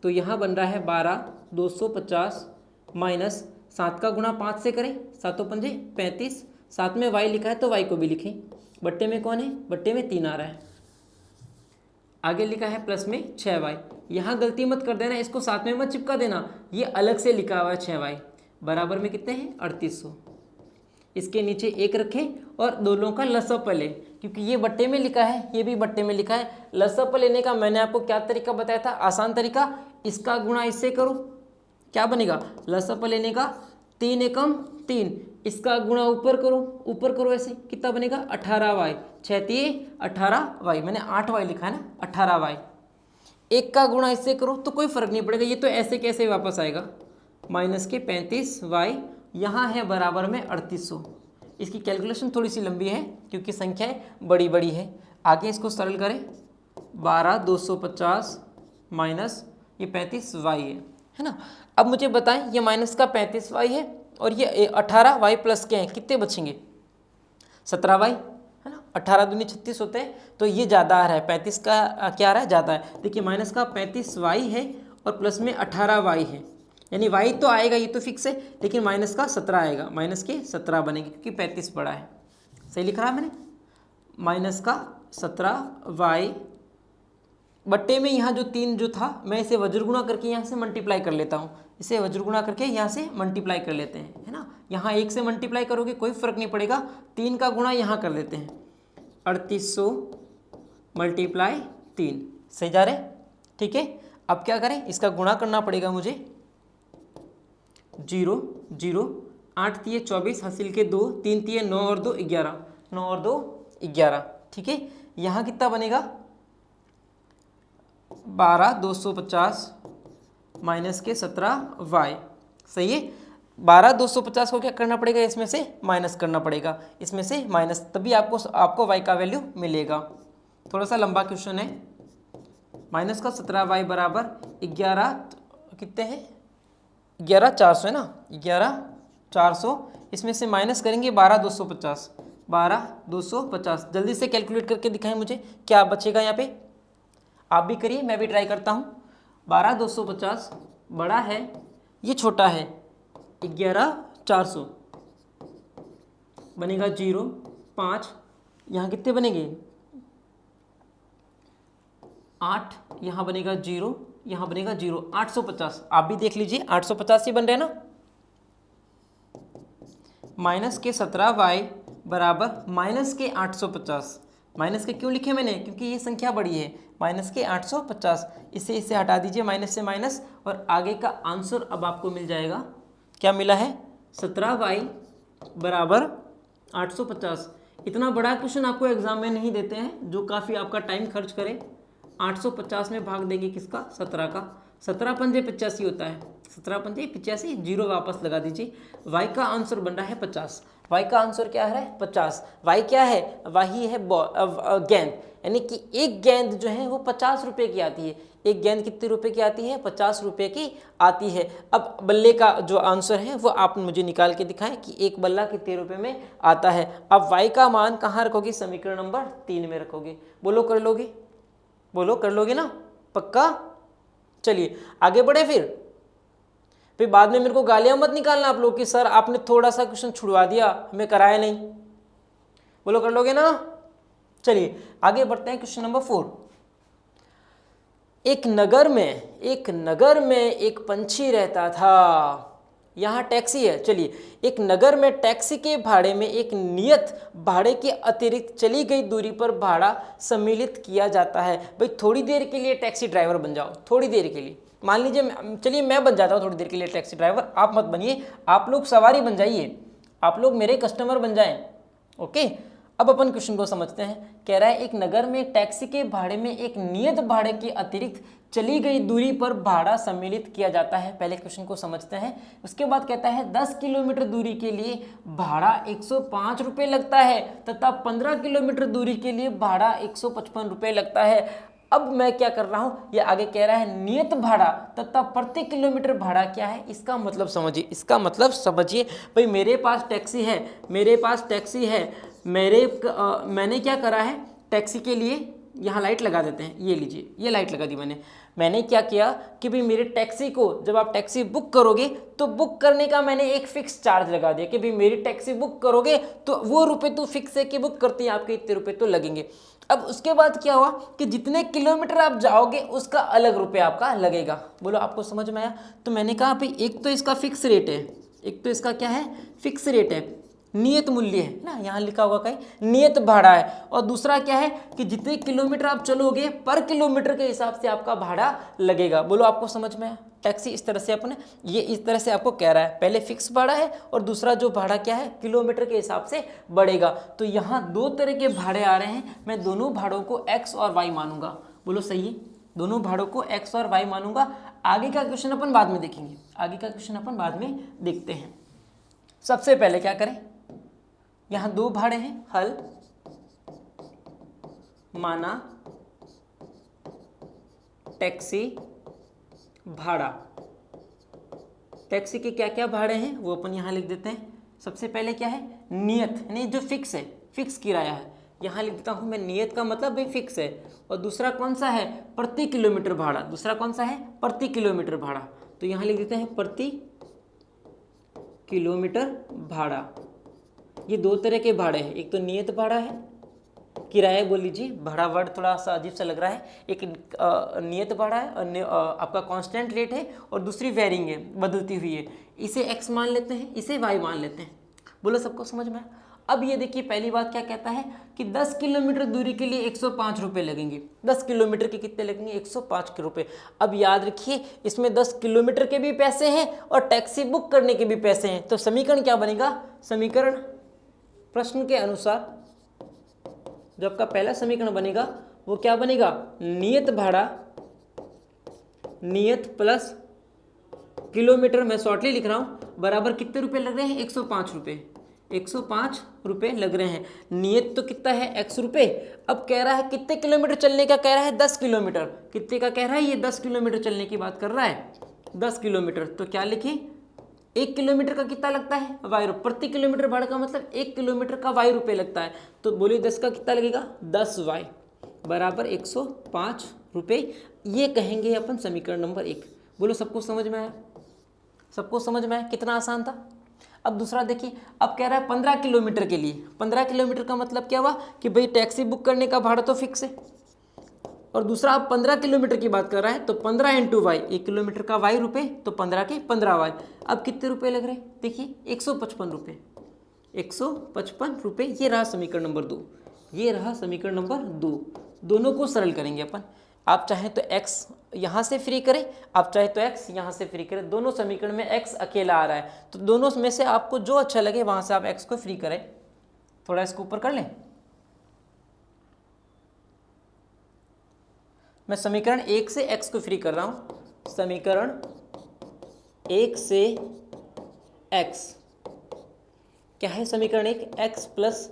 तो यहाँ बन रहा है 12250 माइनस 7 का गुणा 5 से करें, 7 × 5 = 35, 7 में y लिखा है तो y को भी लिखें, बट्टे में कौन है, बट्टे में 3 आ रहा है। आगे लिखा है प्लस में 6y, यहाँ गलती मत कर देना, इसको साथ में मत चिपका देना, ये अलग से लिखा हुआ है 6y बराबर में कितने हैं 3800। इसके नीचे 1 रखें और दोनों का लसअप लें, क्योंकि ये बट्टे में लिखा है, ये भी बट्टे में लिखा है। लसअप लेने का मैंने आपको क्या तरीका बताया था, आसान तरीका, इसका गुणा इससे करो, क्या बनेगा, लसअप लेने का 3 एकम 3, इसका गुणा ऊपर करो ऐसे, कितना बनेगा 18y, 6 × 18y, मैंने 8y लिखा है ना, 18y। 1 का गुणा इससे करो तो कोई फर्क नहीं पड़ेगा, ये तो ऐसे कैसे वापस आएगा, माइनस के 35y, यहाँ है बराबर में 3800। इसकी कैलकुलेशन थोड़ी सी लंबी है क्योंकि संख्याएं बड़ी बड़ी है। आगे इसको सरल करें, 12250 माइनस ये 35y है ना। अब मुझे बताएं, ये माइनस का 35y है और ये 18y प्लस के हैं, कितने बचेंगे 17y है ना। 18 दूनी 36 होते हैं, तो ये ज़्यादा आ रहा है, 35 का क्या आ रहा है, ज़्यादा है। देखिए माइनस का 35y है और प्लस में 18y है, यानी y तो आएगा, ये तो फिक्स है, लेकिन माइनस का 17 आएगा, माइनस के 17 बनेंगे क्योंकि 35 बड़ा है। सही लिख रहा है मैंने, माइनस का 17y बट्टे में यहाँ जो 3 जो था, मैं इसे वज्रगुणा करके यहाँ से मल्टीप्लाई कर लेता हूँ, इसे वज्रगुणा करके यहाँ से मल्टीप्लाई कर लेते हैं, है ना। यहाँ 1 से मल्टीप्लाई करोगे कोई फर्क नहीं पड़ेगा, 3 का गुणा यहाँ कर लेते हैं, 3800 × 3, सही जा रहे हैं, ठीक है। अब क्या करें, इसका गुणा करना पड़ेगा मुझे। 0 0 8 तिये 24 हासिल के 2, 3 तिये 9 और 2 11, 9 और 2 11, ठीक है। यहाँ कितना बनेगा 12 250 माइनस के 17y, सही है। 12 250 को क्या करना पड़ेगा, इसमें से माइनस करना पड़ेगा, इसमें से माइनस, तभी आपको y का वैल्यू मिलेगा। थोड़ा सा लंबा क्वेश्चन है। माइनस का 17y बराबर 11 कितने हैं, 11 400 है ना, 11 400, इसमें से माइनस करेंगे 12 250, 12 250। जल्दी से कैलकुलेट करके दिखाएं मुझे क्या बचेगा यहाँ पे, आप भी करिए मैं भी ट्राई करता हूँ। 12 250 बड़ा है, ये छोटा है, 11 400 बनेगा 0 5, यहाँ कितने बनेंगे 8, यहाँ बनेगा 0, यहाँ बनेगा 0, 850। आप भी देख लीजिए 850 ही बन रहे हैं ना। माइनस के 17y बराबर माइनस के 850। माइनस के क्यों लिखे मैंने, क्योंकि ये संख्या बड़ी है, माइनस के 850। इसे हटा दीजिए, माइनस से माइनस, और आगे का आंसर अब आपको मिल जाएगा। क्या मिला है, 17y बराबर 850। इतना बड़ा क्वेश्चन आपको एग्जाम में नहीं देते हैं जो काफ़ी आपका टाइम खर्च करे। 850 में भाग देंगे किसका, 17 का, 17 पंजे 85 होता है, 17 पंजे 85, 0 वापस लगा दीजिए। y का आंसर बन रहा है 50। y का आंसर क्या है 50। y क्या है, वही है गेंद, यानी कि एक गेंद जो है वो 50 रुपये की आती है। एक गेंद कितने रुपए की आती है, 50 रुपये की आती है। अब बल्ले का जो आंसर है वो आप मुझे निकाल के दिखाएं कि एक बल्ला कितने रुपए में आता है। अब y का मान कहाँ रखोगे, समीकरण नंबर 3 में रखोगे। बोलो कर लोगे, बोलो कर लोगे ना, पक्का। चलिए आगे बढ़े। फिर बाद में मेरे को गालियां मत निकालना आप लोग कि सर आपने थोड़ा सा क्वेश्चन छुड़वा दिया, हमें कराया नहीं। बोलो कर लोगे ना। चलिए आगे बढ़ते हैं, क्वेश्चन नंबर 4। एक नगर में एक पंछी रहता था। यहाँ टैक्सी है। चलिए, एक नगर में टैक्सी के भाड़े में एक नियत भाड़े के अतिरिक्त चली गई दूरी पर भाड़ा सम्मिलित किया जाता है। भाई थोड़ी देर के लिए टैक्सी ड्राइवर बन जाओ, थोड़ी देर के लिए, मान लीजिए, चलिए मैं बन जाता हूँ थोड़ी देर के लिए टैक्सी ड्राइवर, आप मत बनिए, आप लोग सवारी बन जाइए, आप लोग मेरे कस्टमर बन जाएं। ओके, अब अपन क्वेश्चन को समझते हैं। कह रहा है एक नगर में टैक्सी के भाड़े में एक नियत भाड़े के अतिरिक्त चली गई दूरी पर भाड़ा सम्मिलित किया जाता है। पहले क्वेश्चन को समझते हैं, उसके बाद कहता है 10 किलोमीटर दूरी के लिए भाड़ा 105 रुपये लगता है तथा 15 किलोमीटर दूरी के लिए भाड़ा 155 रुपये लगता है। अब मैं क्या कर रहा हूँ, ये आगे कह रहा है नियत भाड़ा तथा प्रति किलोमीटर भाड़ा क्या है, इसका मतलब समझिए, इसका मतलब समझिए। भाई मेरे पास टैक्सी है, मैंने क्या करा है, टैक्सी के लिए यहाँ लाइट लगा देते हैं, ये लीजिए, ये लाइट लगा दी मैंने क्या किया कि भाई मेरे टैक्सी को जब आप टैक्सी बुक करोगे तो बुक करने का मैंने एक फिक्स चार्ज लगा दिया कि भाई मेरी टैक्सी बुक करोगे तो वो रुपए तो फिक्स है कि बुक करते हैं आपके इतने रुपए तो लगेंगे। अब उसके बाद क्या हुआ कि जितने किलोमीटर आप जाओगे उसका अलग रुपये आपका लगेगा। बोलो आपको समझ में आया। तो मैंने कहा भाई एक तो इसका फिक्स रेट है, एक तो इसका क्या है, फिक्स रेट है, नियत मूल्य है ना, यहाँ लिखा होगा कहीं नियत भाड़ा है, और दूसरा क्या है कि जितने किलोमीटर आप चलोगे पर किलोमीटर के हिसाब से आपका भाड़ा लगेगा। बोलो आपको समझ में आया। टैक्सी इस तरह से अपने ये इस तरह से आपको कह रहा है, पहले फिक्स भाड़ा है और दूसरा जो भाड़ा क्या है किलोमीटर के हिसाब से बढ़ेगा। तो यहाँ दो तरह के भाड़े आ रहे हैं, मैं दोनों भाड़ों को x और y मानूंगा। बोलो सही है, दोनों भाड़ों को x और y मानूंगा। आगे का क्वेश्चन अपन बाद में देखेंगे, आगे का क्वेश्चन अपन बाद में देखते हैं। सबसे पहले क्या करें, यहाँ दो भाड़े हैं, हल माना टैक्सी भाड़ा, टैक्सी के क्या क्या भाड़े हैं वो अपन यहाँ लिख देते हैं। सबसे पहले क्या है, नियत, यानी जो फिक्स है, फिक्स किराया है, यहाँ लिख देता हूँ मैं, नियत का मतलब भाई फिक्स है। और दूसरा कौन सा है, प्रति किलोमीटर भाड़ा, दूसरा कौन सा है, प्रति किलोमीटर भाड़ा, तो यहाँ लिख देते हैं प्रति किलोमीटर भाड़ा। ये दो तरह के भाड़े हैं, एक तो नियत भाड़ा है, किराया बोल लीजिए, भाड़ा वर्ड थोड़ा सा अजीब सा लग रहा है, एक नियत भाड़ा है, आपका कांस्टेंट रेट है, और दूसरी वेरिंग है, बदलती हुई है, इसे x मान लेते हैं, इसे y मान लेते हैं। बोलो सबको समझ में। अब ये देखिए पहली बात क्या कहता है कि 10 किलोमीटर दूरी के लिए 105 रुपये लगेंगे। 10 किलोमीटर के कितने लगेंगे? 105 के रुपये। अब याद रखिए इसमें 10 किलोमीटर के भी पैसे हैं और टैक्सी बुक करने के भी पैसे हैं, तो समीकरण क्या बनेगा? समीकरण प्रश्न के अनुसार जो आपका पहला समीकरण बनेगा वो क्या बनेगा? नियत भाड़ा, नियत प्लस किलोमीटर, मैं शॉर्टली लिख रहा हूँ, बराबर कितने रुपए लग रहे हैं? 105 रुपये। 105 रुपये लग रहे हैं। नियत तो कितना है? x रुपये। अब कह रहा है कितने किलोमीटर चलने का? कह रहा है 10 किलोमीटर। कितने का कह रहा है? ये 10 किलोमीटर चलने की बात कर रहा है। 10 किलोमीटर तो क्या लिखें? 1 किलोमीटर का कितना लगता है? y रुपये। प्रति किलोमीटर भाड़ा का मतलब 1 किलोमीटर का y रुपये लगता है। तो बोलिए 10 का कितना लगेगा? 10y बराबर 105 रुपये। ये कहेंगे अपन समीकरण नंबर 1। बोलो सबको समझ में आया? सबको समझ में आया? कितना आसान था। अब दूसरा देखिए, अब कह रहा है 15 किलोमीटर के लिए। 15 किलोमीटर का मतलब क्या हुआ कि भाई टैक्सी बुक करने का भाड़ा तो फिक्स है, और दूसरा अब 15 किलोमीटर की बात कर रहा है तो 15 इंटू वाई, 1 किलोमीटर का वाई रुपये तो 15 के 15 वाई। अब कितने रुपए लग रहे हैं? देखिए 155 रुपये। 155 रुपये। ये रहा समीकरण नंबर 2। ये रहा समीकरण नंबर 2। दोनों को सरल करेंगे अपन। आप चाहें तो x यहाँ से फ्री करें, आप चाहे तो x यहाँ से फ्री करें। दोनों समीकरण में x अकेला आ रहा है, तो दोनों में से आपको जो अच्छा लगे वहाँ से आप x को फ्री करें। थोड़ा इसको ऊपर कर लें। मैं समीकरण 1 से x को फ्री कर रहा हूँ। समीकरण 1 से x क्या है? समीकरण 1 x प्लस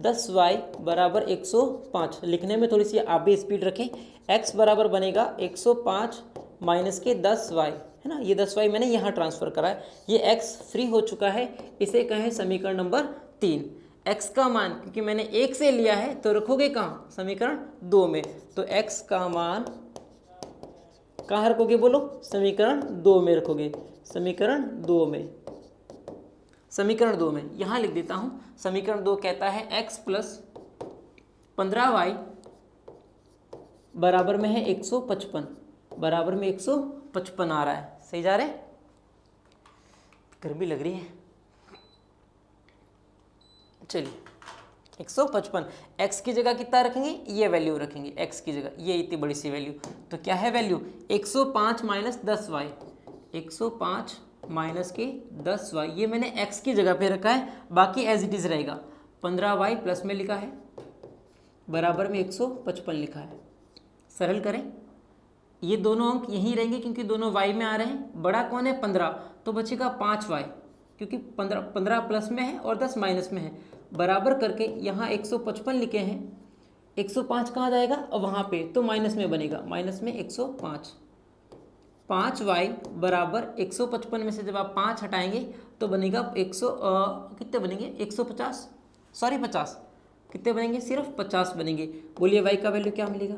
10y बराबर 105। लिखने में थोड़ी सी आप भी स्पीड रखें। x बराबर बनेगा 105 माइनस के 10y, है ना। ये 10y मैंने यहाँ ट्रांसफर करा है, ये x फ्री हो चुका है। इसे कहें समीकरण नंबर 3। x का मान क्योंकि मैंने 1 से लिया है तो रखोगे कहाँ? समीकरण 2 में। तो x का मान कहाँ रखोगे? बोलो समीकरण 2 में रखोगे। समीकरण 2 में, समीकरण 2 में यहाँ लिख देता हूँ। समीकरण 2 कहता है x प्लस 15y बराबर में है 155। बराबर में 155 आ रहा है। सही जा रहे हैं? गर्मी लग रही है। चलिए 155। x की जगह कितना रखेंगे? ये वैल्यू रखेंगे x की जगह, ये इतनी बड़ी सी वैल्यू। तो क्या है वैल्यू? 105 minus 10y। 105 माइनस के 10y, ये मैंने x की जगह पे रखा है, बाकी एज इट इज़ रहेगा। 15y प्लस में लिखा है बराबर में 155 लिखा है। सरल करें, ये दोनों अंक यहीं रहेंगे क्योंकि दोनों y में आ रहे हैं। बड़ा कौन है? 15, तो बचेगा 5y क्योंकि 15 प्लस में है और 10 माइनस में है। बराबर करके यहाँ 155 लिखे हैं, 105 कहाँ जाएगा? और वहाँ पे तो माइनस में बनेगा, माइनस में 105। 5y बराबर 155 में से जब आप 5 हटाएंगे तो बनेगा कितने बनेंगे? 150, सॉरी 50। कितने बनेंगे? सिर्फ 50 बनेंगे। बोलिए y का वैल्यू क्या मिलेगा?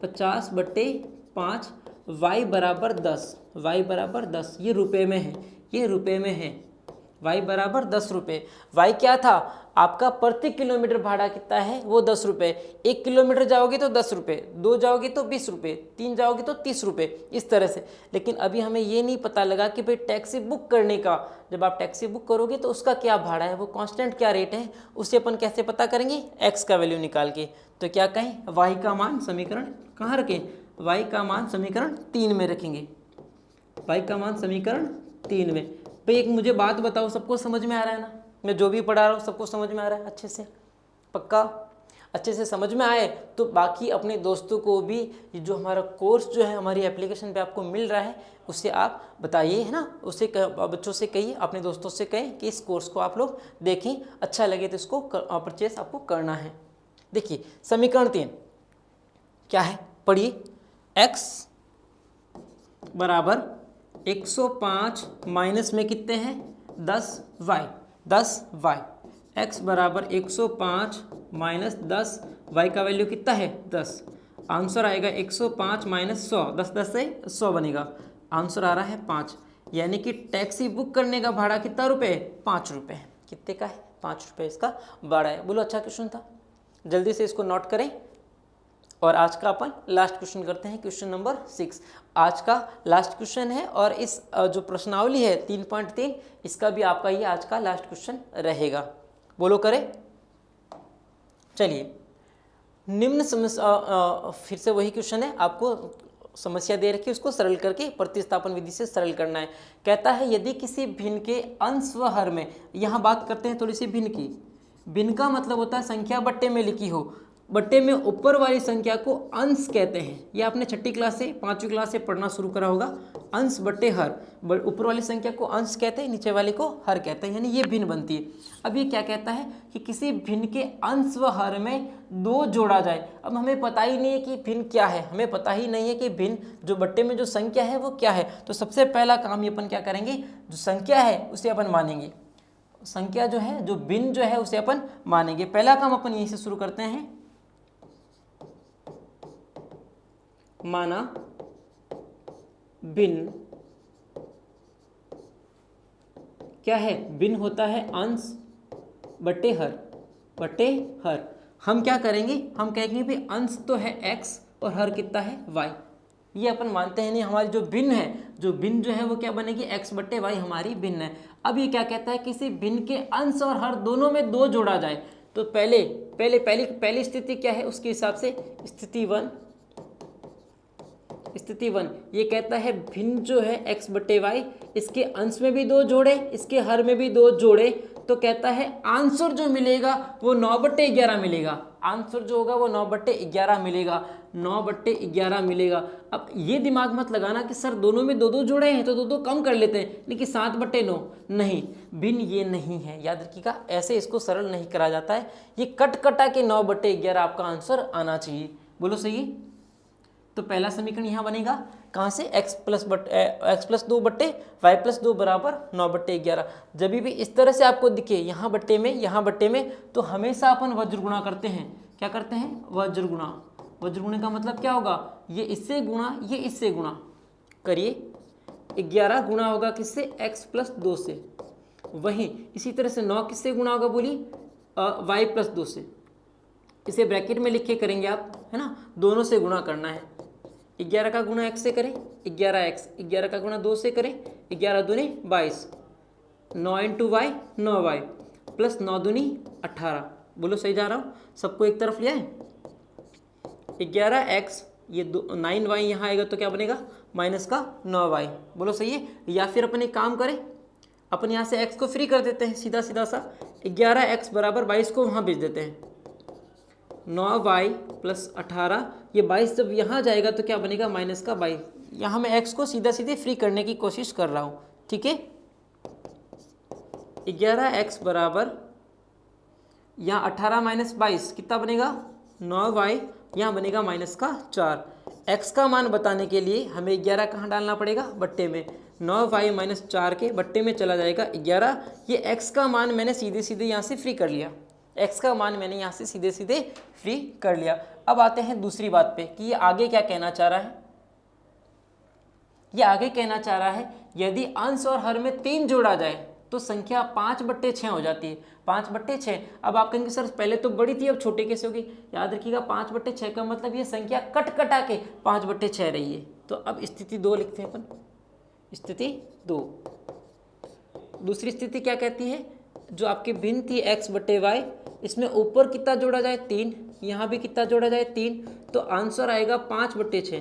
50/5। y बराबर 10। y बराबर 10। ये रुपए में है, ये रुपए में है। y बराबर 10 रुपये। y क्या था? आपका प्रति किलोमीटर भाड़ा कितना है? वो 10 रुपये। 1 किलोमीटर जाओगे तो 10 रुपये, 2 जाओगे तो 20 रुपये, 3 जाओगे तो 30 रुपये, इस तरह से। लेकिन अभी हमें ये नहीं पता लगा कि भाई टैक्सी बुक करने का, जब आप टैक्सी बुक करोगे तो उसका क्या भाड़ा है, वो कांस्टेंट क्या रेट है, उसे अपन कैसे पता करेंगे? x का वैल्यू निकाल के। तो क्या कहें? y का मान समीकरण कहाँ रखें? y का मान समीकरण 3 में रखेंगे। y का मान समीकरण 3 में। भाई एक मुझे बात बताओ, सबको समझ में आ रहा है ना? मैं जो भी पढ़ा रहा हूँ सबको समझ में आ रहा है अच्छे से? पक्का? अच्छे से समझ में आए तो बाकी अपने दोस्तों को भी जो हमारा कोर्स जो है हमारी एप्लीकेशन पे आपको मिल रहा है उससे आप बताइए, है ना। उससे बच्चों से कहिए, अपने दोस्तों से कहें कि इस कोर्स को आप लोग देखें, अच्छा लगे तो इसको परचेस आपको करना है। देखिए समीकरण 3 क्या है, पढ़िए। x बराबर 105 माइनस में कितने हैं? 10y। 10y। x बराबर 105 माइनस 10y का वैल्यू कितना है? 10। आंसर आएगा 105 माइनस 100। 10 से 100 बनेगा। आंसर आ रहा है 5। यानी कि टैक्सी बुक करने का भाड़ा कितना रुपये? 5 रुपये। कितने का है? 5 रुपये इसका भाड़ा है। बोलो अच्छा क्वेश्चन था, जल्दी से इसको नोट करें। और आज का अपन लास्ट क्वेश्चन करते हैं, क्वेश्चन नंबर 6। आज का लास्ट क्वेश्चन है और इस जो प्रश्नावली है 3.3 इसका भी आपका ये आज का लास्ट क्वेश्चन रहेगा। बोलो करें। चलिए निम्न समस्या, फिर से वही क्वेश्चन है, आपको समस्या दे रखी है, उसको सरल करके प्रतिस्थापन विधि से सरल करना है। कहता है यदि किसी भिन्न के अंश व हर में, यहाँ बात करते हैं थोड़ी सी भिन्न की। भिन्न का मतलब होता है संख्या बट्टे में लिखी हो, बट्टे में ऊपर वाली संख्या को अंश कहते हैं। ये आपने छठी क्लास से 5वीं क्लास से पढ़ना शुरू करा होगा। अंश बट्टे हर, ऊपर वाली संख्या को अंश कहते हैं, नीचे वाले को हर कहते हैं, यानी ये भिन्न बनती है। अब ये क्या कहता है कि किसी भिन्न के अंश व हर में 2 जोड़ा जाए। अब हमें पता ही नहीं है कि भिन्न क्या है, हमें पता ही नहीं है कि भिन्न जो बट्टे में जो संख्या है वो क्या है। तो सबसे पहला काम ये अपन क्या करेंगे, जो संख्या है उसे अपन मानेंगे, संख्या जो है, जो भिन्न जो है उसे अपन मानेंगे। पहला काम अपन यहीं से शुरू करते हैं, माना भिन्न क्या है, भिन्न होता है अंश बट्टे हर, बट्टे हर। हम क्या करेंगे, हम कहेंगे भी अंश तो है x और हर कितना है y, ये अपन मानते हैं। नहीं, हमारी जो भिन्न है, जो भिन्न जो है वो क्या बनेगी, x बट्टे y हमारी भिन्न है। अब ये क्या कहता है, किसी भिन्न के अंश और हर दोनों में 2 जोड़ा जाए। तो पहली स्थिति क्या है, उसके हिसाब से स्थिति 1 ये कहता है भिन्न जो है x बट्टे y, इसके अंश में भी 2 जोड़े, इसके हर में भी 2 जोड़े, तो कहता है आंसर जो मिलेगा वो 9/11 मिलेगा। आंसर जो होगा वो 9/11 मिलेगा, 9/11 मिलेगा। अब ये दिमाग मत लगाना कि सर दोनों में 2-2 जोड़े हैं तो 2-2 कम कर लेते हैं, लेकिन 7/9 नहीं, भिन्न ये नहीं है, याद रखिएगा। ऐसे इसको सरल नहीं करा जाता है, ये कट कटा के 9/11 आपका आंसर आना चाहिए। बोलो सही। तो पहला समीकरण यहाँ बनेगा कहाँ से, x+2 बट्टे y+2 बराबर 9/11। जब भी इस तरह से आपको दिखे यहाँ बट्टे में, यहाँ बट्टे में, तो हमेशा अपन वज्र गुणा करते हैं। क्या करते हैं, वज्र गुणा। वज्र गुणे का मतलब क्या होगा, ये इससे गुणा, ये इससे गुणा करिए। 11 गुणा होगा किससे, x+2 से। वहीं इसी तरह से 9 किससे गुणा होगा बोलिए, y+2 से। इसे ब्रैकेट में लिख के करेंगे आप, है ना, दोनों से गुणा करना है। 11 का गुणा x से करें 11x, 11 का गुणा 2 से करें 11 दूनी 22, 9 × y 9y प्लस 9 दूनी 18। बोलो सही जा रहा हूँ, सबको एक तरफ ले आए। 11x ये 9y यहाँ आएगा तो क्या बनेगा, माइनस का 9y। बोलो सही है। या फिर अपन एक काम करें, अपन यहाँ से x को फ्री कर देते हैं, सीधा सीधा सा 11x बराबर 22 को वहाँ भेज देते हैं। 9y प्लस 18, ये 22 जब यहाँ जाएगा तो क्या बनेगा, माइनस का 22। यहाँ मैं x को सीधा सीधे फ्री करने की कोशिश कर रहा हूँ, ठीक है। 11x बराबर यहाँ 18 माइनस 22 कितना बनेगा, 9y, यहाँ बनेगा माइनस का 4। x का मान बताने के लिए हमें 11 कहाँ डालना पड़ेगा, बट्टे में। 9y माइनस 4 के बट्टे में चला जाएगा 11। ये x का मान मैंने सीधे सीधे यहाँ से फ्री कर लिया, x का मान मैंने यहाँ से सीधे सीधे फ्री कर लिया। अब आते हैं दूसरी बात पे कि ये आगे क्या कहना चाह रहा है। ये आगे कहना चाह रहा है यदि अंश और हर में 3 जोड़ा जाए तो संख्या 5/6 हो जाती है। 5/6। अब आप कहेंगे सर पहले तो बड़ी थी अब छोटे कैसे होगी। याद रखिएगा 5/6 का मतलब ये संख्या कट कटा के 5/6 रही है। तो अब स्थिति 2 लिखते हैं अपन, स्थिति 2। दूसरी स्थिति क्या कहती है, जो आपकी भिन्न थी x/y, इसमें ऊपर कितना जोड़ा जाए 3, यहाँ भी कितना जोड़ा जाए 3, तो आंसर आएगा 5/6।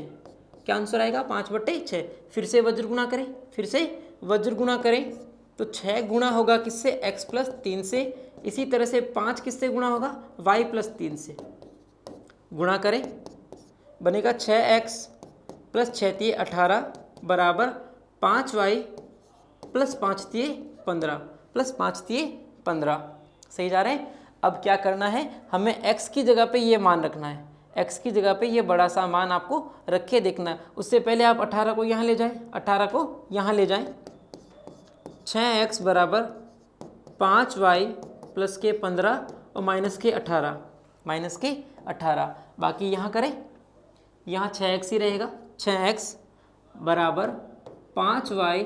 क्या आंसर आएगा, 5/6। फिर से वज्र गुणा करें, फिर से वज्र गुणा करें तो 6 गुणा होगा किससे, x+3 से। इसी तरह से 5 किससे गुणा होगा, y+3 से। गुणा करें बनेगा 6x + 6 × 18 बराबर 5y + 5 × 15 + 5 × 15। सही जा रहे हैं। अब क्या करना है, हमें x की जगह पे ये मान रखना है, x की जगह पे ये बड़ा सा मान आपको रख के देखना है। उससे पहले आप 18 को यहाँ ले जाएं, 18 को यहाँ ले जाएं। 6x बराबर 5y + के 15 और -18, -18। बाकी यहाँ करें, यहाँ 6x ही रहेगा। 6x बराबर 5y,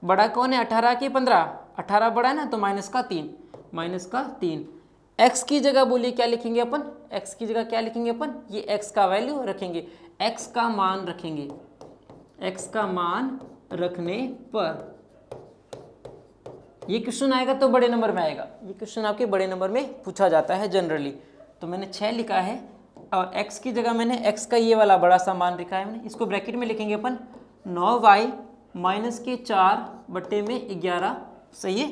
बड़ा कौन है 18 के 15, 18 बड़ा है ना, तो -3। x की जगह बोलिए क्या लिखेंगे अपन, x की जगह क्या लिखेंगे अपन, ये x का वैल्यू रखेंगे, x का मान रखेंगे। x का मान रखने पर ये क्वेश्चन आएगा तो बड़े नंबर में आएगा, ये क्वेश्चन आपके बड़े नंबर में पूछा जाता है जनरली। तो मैंने 6 लिखा है और x की जगह मैंने x का ये वाला बड़ा सा मान लिखा है मैंने, इसको ब्रैकेट में लिखेंगे अपन 9y माइनस के 4 बट्टे में 11, सही है,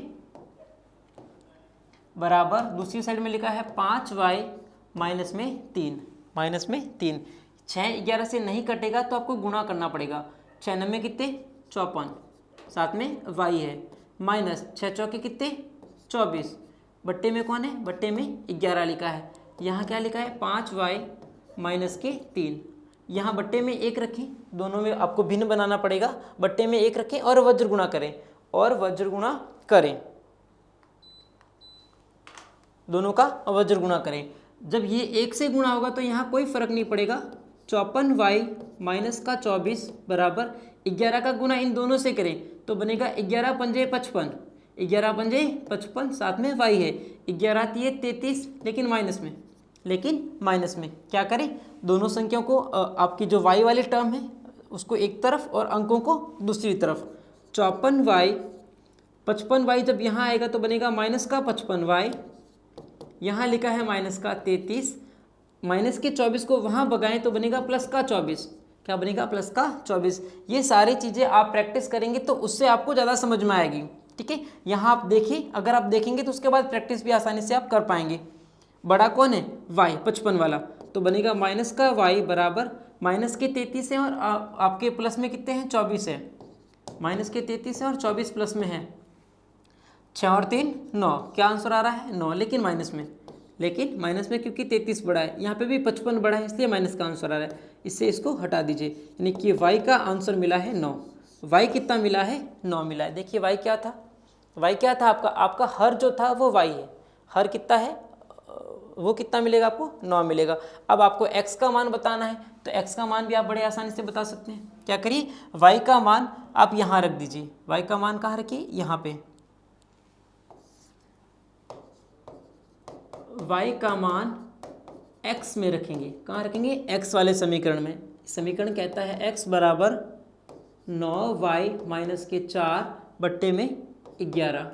बराबर दूसरी साइड में लिखा है 5y माइनस में 3, 6 11 से नहीं कटेगा तो आपको गुणा करना पड़ेगा। 6 9 में कितने 54, साथ में y है, माइनस 6 चौके कितने 24, बट्टे में कौन है, बट्टे में 11 लिखा है। यहाँ क्या लिखा है 5y माइनस के 3, यहाँ बट्टे में 1 रखें, दोनों में आपको भिन्न बनाना पड़ेगा, बट्टे में 1 रखें और वज्र गुणा करें, दोनों का वज्र गुणा करें। जब ये 1 से गुणा होगा तो यहाँ कोई फर्क नहीं पड़ेगा, 54y माइनस का 24 बराबर 11 का गुणा इन दोनों से करें तो बनेगा 11 पंजे 55, 11 पंजे 55, साथ में y है, 11 तिये 33, लेकिन माइनस में क्या करें, दोनों संख्याओं को आपकी जो y वाली टर्म है उसको एक तरफ और अंकों को दूसरी तरफ। 55y जब यहाँ आएगा तो बनेगा माइनस का 55y, यहाँ लिखा है माइनस का 33, माइनस के 24 को वहाँ भगाएं तो बनेगा प्लस का 24, क्या बनेगा प्लस का 24। ये सारी चीज़ें आप प्रैक्टिस करेंगे तो उससे आपको ज़्यादा समझ में आएगी, ठीक है। यहाँ आप देखिए, अगर आप देखेंगे तो उसके बाद प्रैक्टिस भी आसानी से आप कर पाएंगे। बड़ा कौन है y 55 वाला, तो बनेगा माइनस का y बराबर माइनस के 33 है और आपके प्लस में कितने हैं 24 है, माइनस के 33 है और 24 प्लस में है 6 और 3 9, क्या आंसर आ रहा है 9, लेकिन माइनस में क्योंकि 33 बड़ा है, यहाँ पे भी 55 बड़ा है इसलिए माइनस का आंसर आ रहा है, इससे इसको हटा दीजिए, यानी कि y का आंसर मिला है 9। y कितना मिला है 9 मिला है। देखिए y क्या था आपका हर जो था वो y है, हर कितना है वो कितना मिलेगा आपको 9 मिलेगा। अब आपको x का मान बताना है तो x का मान भी आप बड़े आसानी से बता सकते हैं। क्या करिए, y का मान आप यहाँ रख दीजिए, y का मान कहाँ रखिए, यहाँ पे y का मान x में रखेंगे, कहाँ रखेंगे x वाले समीकरण में। समीकरण कहता है x बराबर 9y माइनस के 4 बट्टे में 11,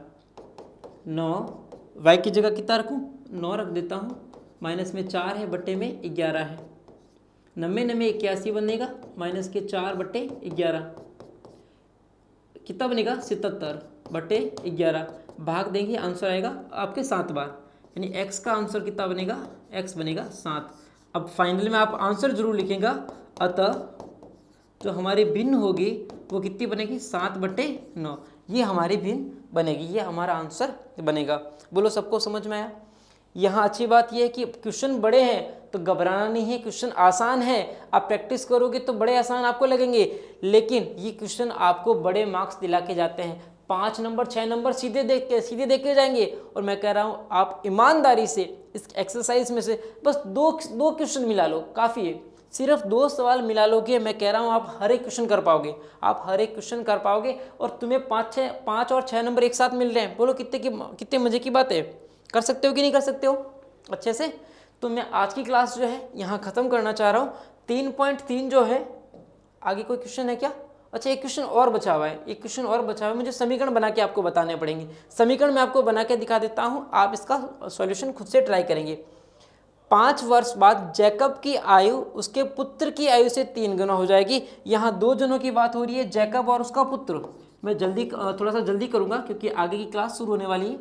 9 y की जगह कितना रखूँ 9 रख देता हूँ, माइनस में 4 है बट्टे में 11 है, 90 में 81 बनेगा, माइनस के 4 बट्टे 11 कितना बनेगा 77 बट्टे 11, भाग देंगे आंसर आएगा आपके 7 बार, यानी x का आंसर कितना बनेगा, x बनेगा 7। अब फाइनल में आप आंसर जरूर लिखेगा, अतः जो हमारी भिन्न होगी वो कितनी बनेगी 7 बट्टे 9, ये हमारी भिन्न बनेगी, ये हमारा आंसर बनेगा। बोलो सबको समझ में आया। यहाँ अच्छी बात यह है कि क्वेश्चन बड़े हैं तो घबराना नहीं है, क्वेश्चन आसान है, आप प्रैक्टिस करोगे तो बड़े आसान आपको लगेंगे, लेकिन ये क्वेश्चन आपको बड़े मार्क्स दिला के जाते हैं। 5 नंबर 6 नंबर सीधे देख के जाएंगे। और मैं कह रहा हूँ आप ईमानदारी से इस एक्सरसाइज में से बस दो क्वेश्चन मिला लो, काफ़ी है, सिर्फ 2 सवाल मिला लोगे, मैं कह रहा हूँ आप हर एक क्वेश्चन कर पाओगे, और तुम्हें 5 और 6 नंबर एक साथ मिल रहे हैं। बोलो कितने मजे की बात है, कर सकते हो कि नहीं कर सकते हो अच्छे से। तो मैं आज की क्लास जो है यहाँ ख़त्म करना चाह रहा हूँ। 3.3 जो है, आगे कोई क्वेश्चन है क्या? अच्छा एक क्वेश्चन और बचा हुआ है, मुझे समीकरण बना के आपको बताने पड़ेंगे। समीकरण मैं आपको बना के दिखा देता हूँ, आप इसका सॉल्यूशन खुद से ट्राई करेंगे। 5 वर्ष बाद जैकब की आयु उसके पुत्र की आयु से 3 गुना हो जाएगी। यहाँ 2 जनों की बात हो रही है, जैकब और उसका पुत्र। मैं थोड़ा सा जल्दी करूँगा क्योंकि आगे की क्लास शुरू होने वाली है।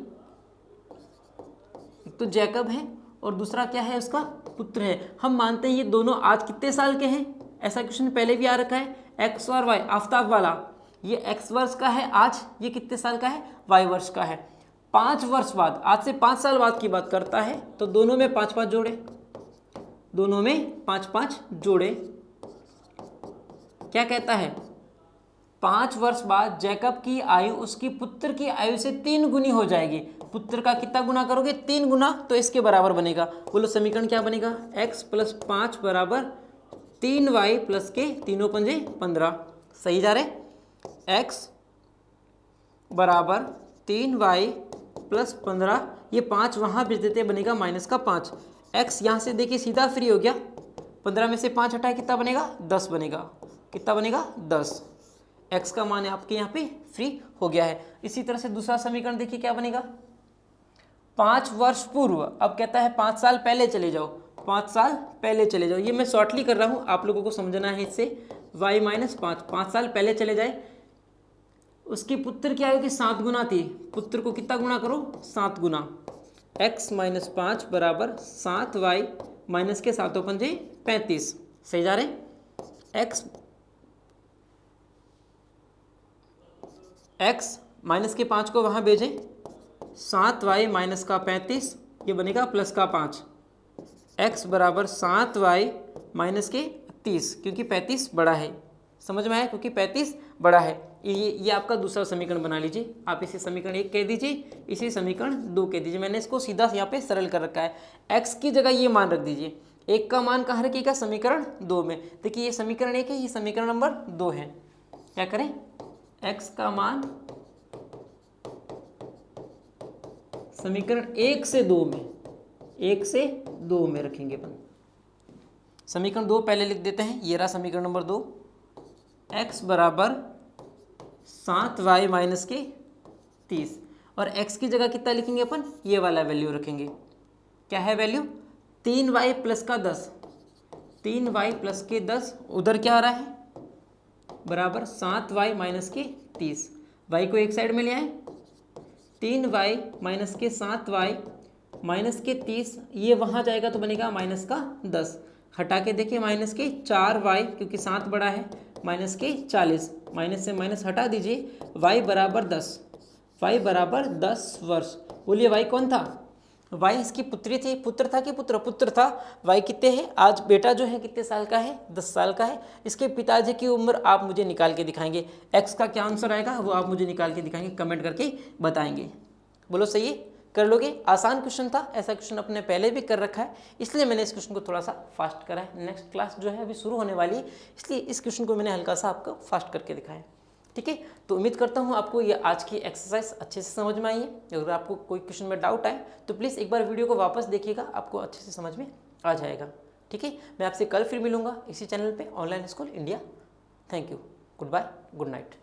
एक तो जैकब है और दूसरा क्या है, उसका पुत्र है। हम मानते हैं ये दोनों आज कितने साल के हैं, ऐसा क्वेश्चन पहले भी आ रखा है, एक्स और वाई, आफ्ताब वाला। ये एक्स वर्ष का है आज, ये कितने साल का है, वाई वर्ष का है। 5 वर्ष बाद, आज से 5 साल बाद की बात करता है, तो दोनों में 5-5 जोड़े, क्या कहता है, 5 वर्ष बाद जैकब की आयु उसकी पुत्र की आयु से 3 गुनी हो जाएगी। पुत्र का कितना गुना करोगे, 3 गुना, तो इसके बराबर बनेगा। बोलो समीकरण क्या बनेगा, x + 5 बराबर 3y प्लस के 3 पंजे 15। सही जा रहे, x बराबर 3y प्लस 15, ये 5 वहाँ भेज देते, बनेगा -5। x यहाँ से देखिए सीधा फ्री हो गया, 15 में से 5 हटाए कितना बनेगा, 10 बनेगा। कितना बनेगा, 10। x का मान आपके यहाँ पे फ्री हो गया है। इसी तरह से दूसरा समीकरण देखिए क्या बनेगा, 5 वर्ष पूर्व, अब कहता है 5 साल पहले चले जाओ, 5 साल पहले चले जाओ, ये मैं शॉर्टली कर रहा हूँ, आप लोगों को समझना है इससे। y माइनस 5 साल पहले चले जाए, उसकी पुत्र क्या है कि 7 गुना थी, पुत्र को कितना गुना करो, 7 गुना, x माइनस 5 बराबर 7y माइनस के 7 पंजे 35, सही जा रहे, x माइनस के 5 को वहाँ भेजें, 7y माइनस का 35, ये बनेगा प्लस का 5, x बराबर 7y माइनस के 30, क्योंकि 35 बड़ा है, समझ में आया, क्योंकि 35 बड़ा है। ये आपका दूसरा समीकरण बना लीजिए, आप इसे समीकरण 1 कह दीजिए, इसे समीकरण 2 कह दीजिए। मैंने इसको सीधा यहाँ पे सरल कर रखा है, x की जगह ये मान रख दीजिए, 1 का मान कहाँ रखिएगा, समीकरण 2 में। देखिए ये समीकरण 1 है, ये समीकरण नंबर 2 है, क्या करें, x का मान समीकरण 1 से 2 में, 1 से 2 में रखेंगे अपन। समीकरण 2 पहले लिख देते हैं, ये रहा समीकरण नंबर 2, x बराबर 7y माइनस के 30, और x की जगह कितना लिखेंगे अपन, ये वाला वैल्यू रखेंगे, क्या है वैल्यू, 3y प्लस का 10, 3y प्लस के 10, उधर क्या आ रहा है, बराबर 7y माइनस के 30, y को एक साइड में ले आए, 3y माइनस के 7y माइनस के 30, ये वहाँ जाएगा तो बनेगा माइनस का 10, हटा के देखिए माइनस के 4y, क्योंकि 7 बड़ा है, माइनस के 40, माइनस से माइनस हटा दीजिए, y बराबर 10, y बराबर 10 वर्ष। बोलिए y कौन था, y इसकी पुत्री थी, पुत्र था कि पुत्र था। y कितने है, आज बेटा जो है कितने साल का है, 10 साल का है। इसके पिताजी की उम्र आप मुझे निकाल के दिखाएंगे, x का क्या आंसर आएगा वो आप मुझे निकाल के दिखाएंगे, कमेंट करके बताएंगे। बोलो सही है, कर लोगे, आसान क्वेश्चन था, ऐसा क्वेश्चन अपने पहले भी कर रखा है, इसलिए मैंने इस क्वेश्चन को थोड़ा सा फास्ट करा है। नेक्स्ट क्लास जो है अभी शुरू होने वाली है, इसलिए इस क्वेश्चन को मैंने हल्का सा आपको फास्ट करके दिखाया, ठीक है। तो उम्मीद करता हूँ आपको ये आज की एक्सरसाइज अच्छे से समझ में आई है। अगर आपको कोई क्वेश्चन में डाउट आए तो प्लीज़ एक बार वीडियो को वापस देखिएगा, आपको अच्छे से समझ में आ जाएगा, ठीक है। मैं आपसे कल फिर मिलूंगा इसी चैनल पे, online school India. Thank you, good bye, good night.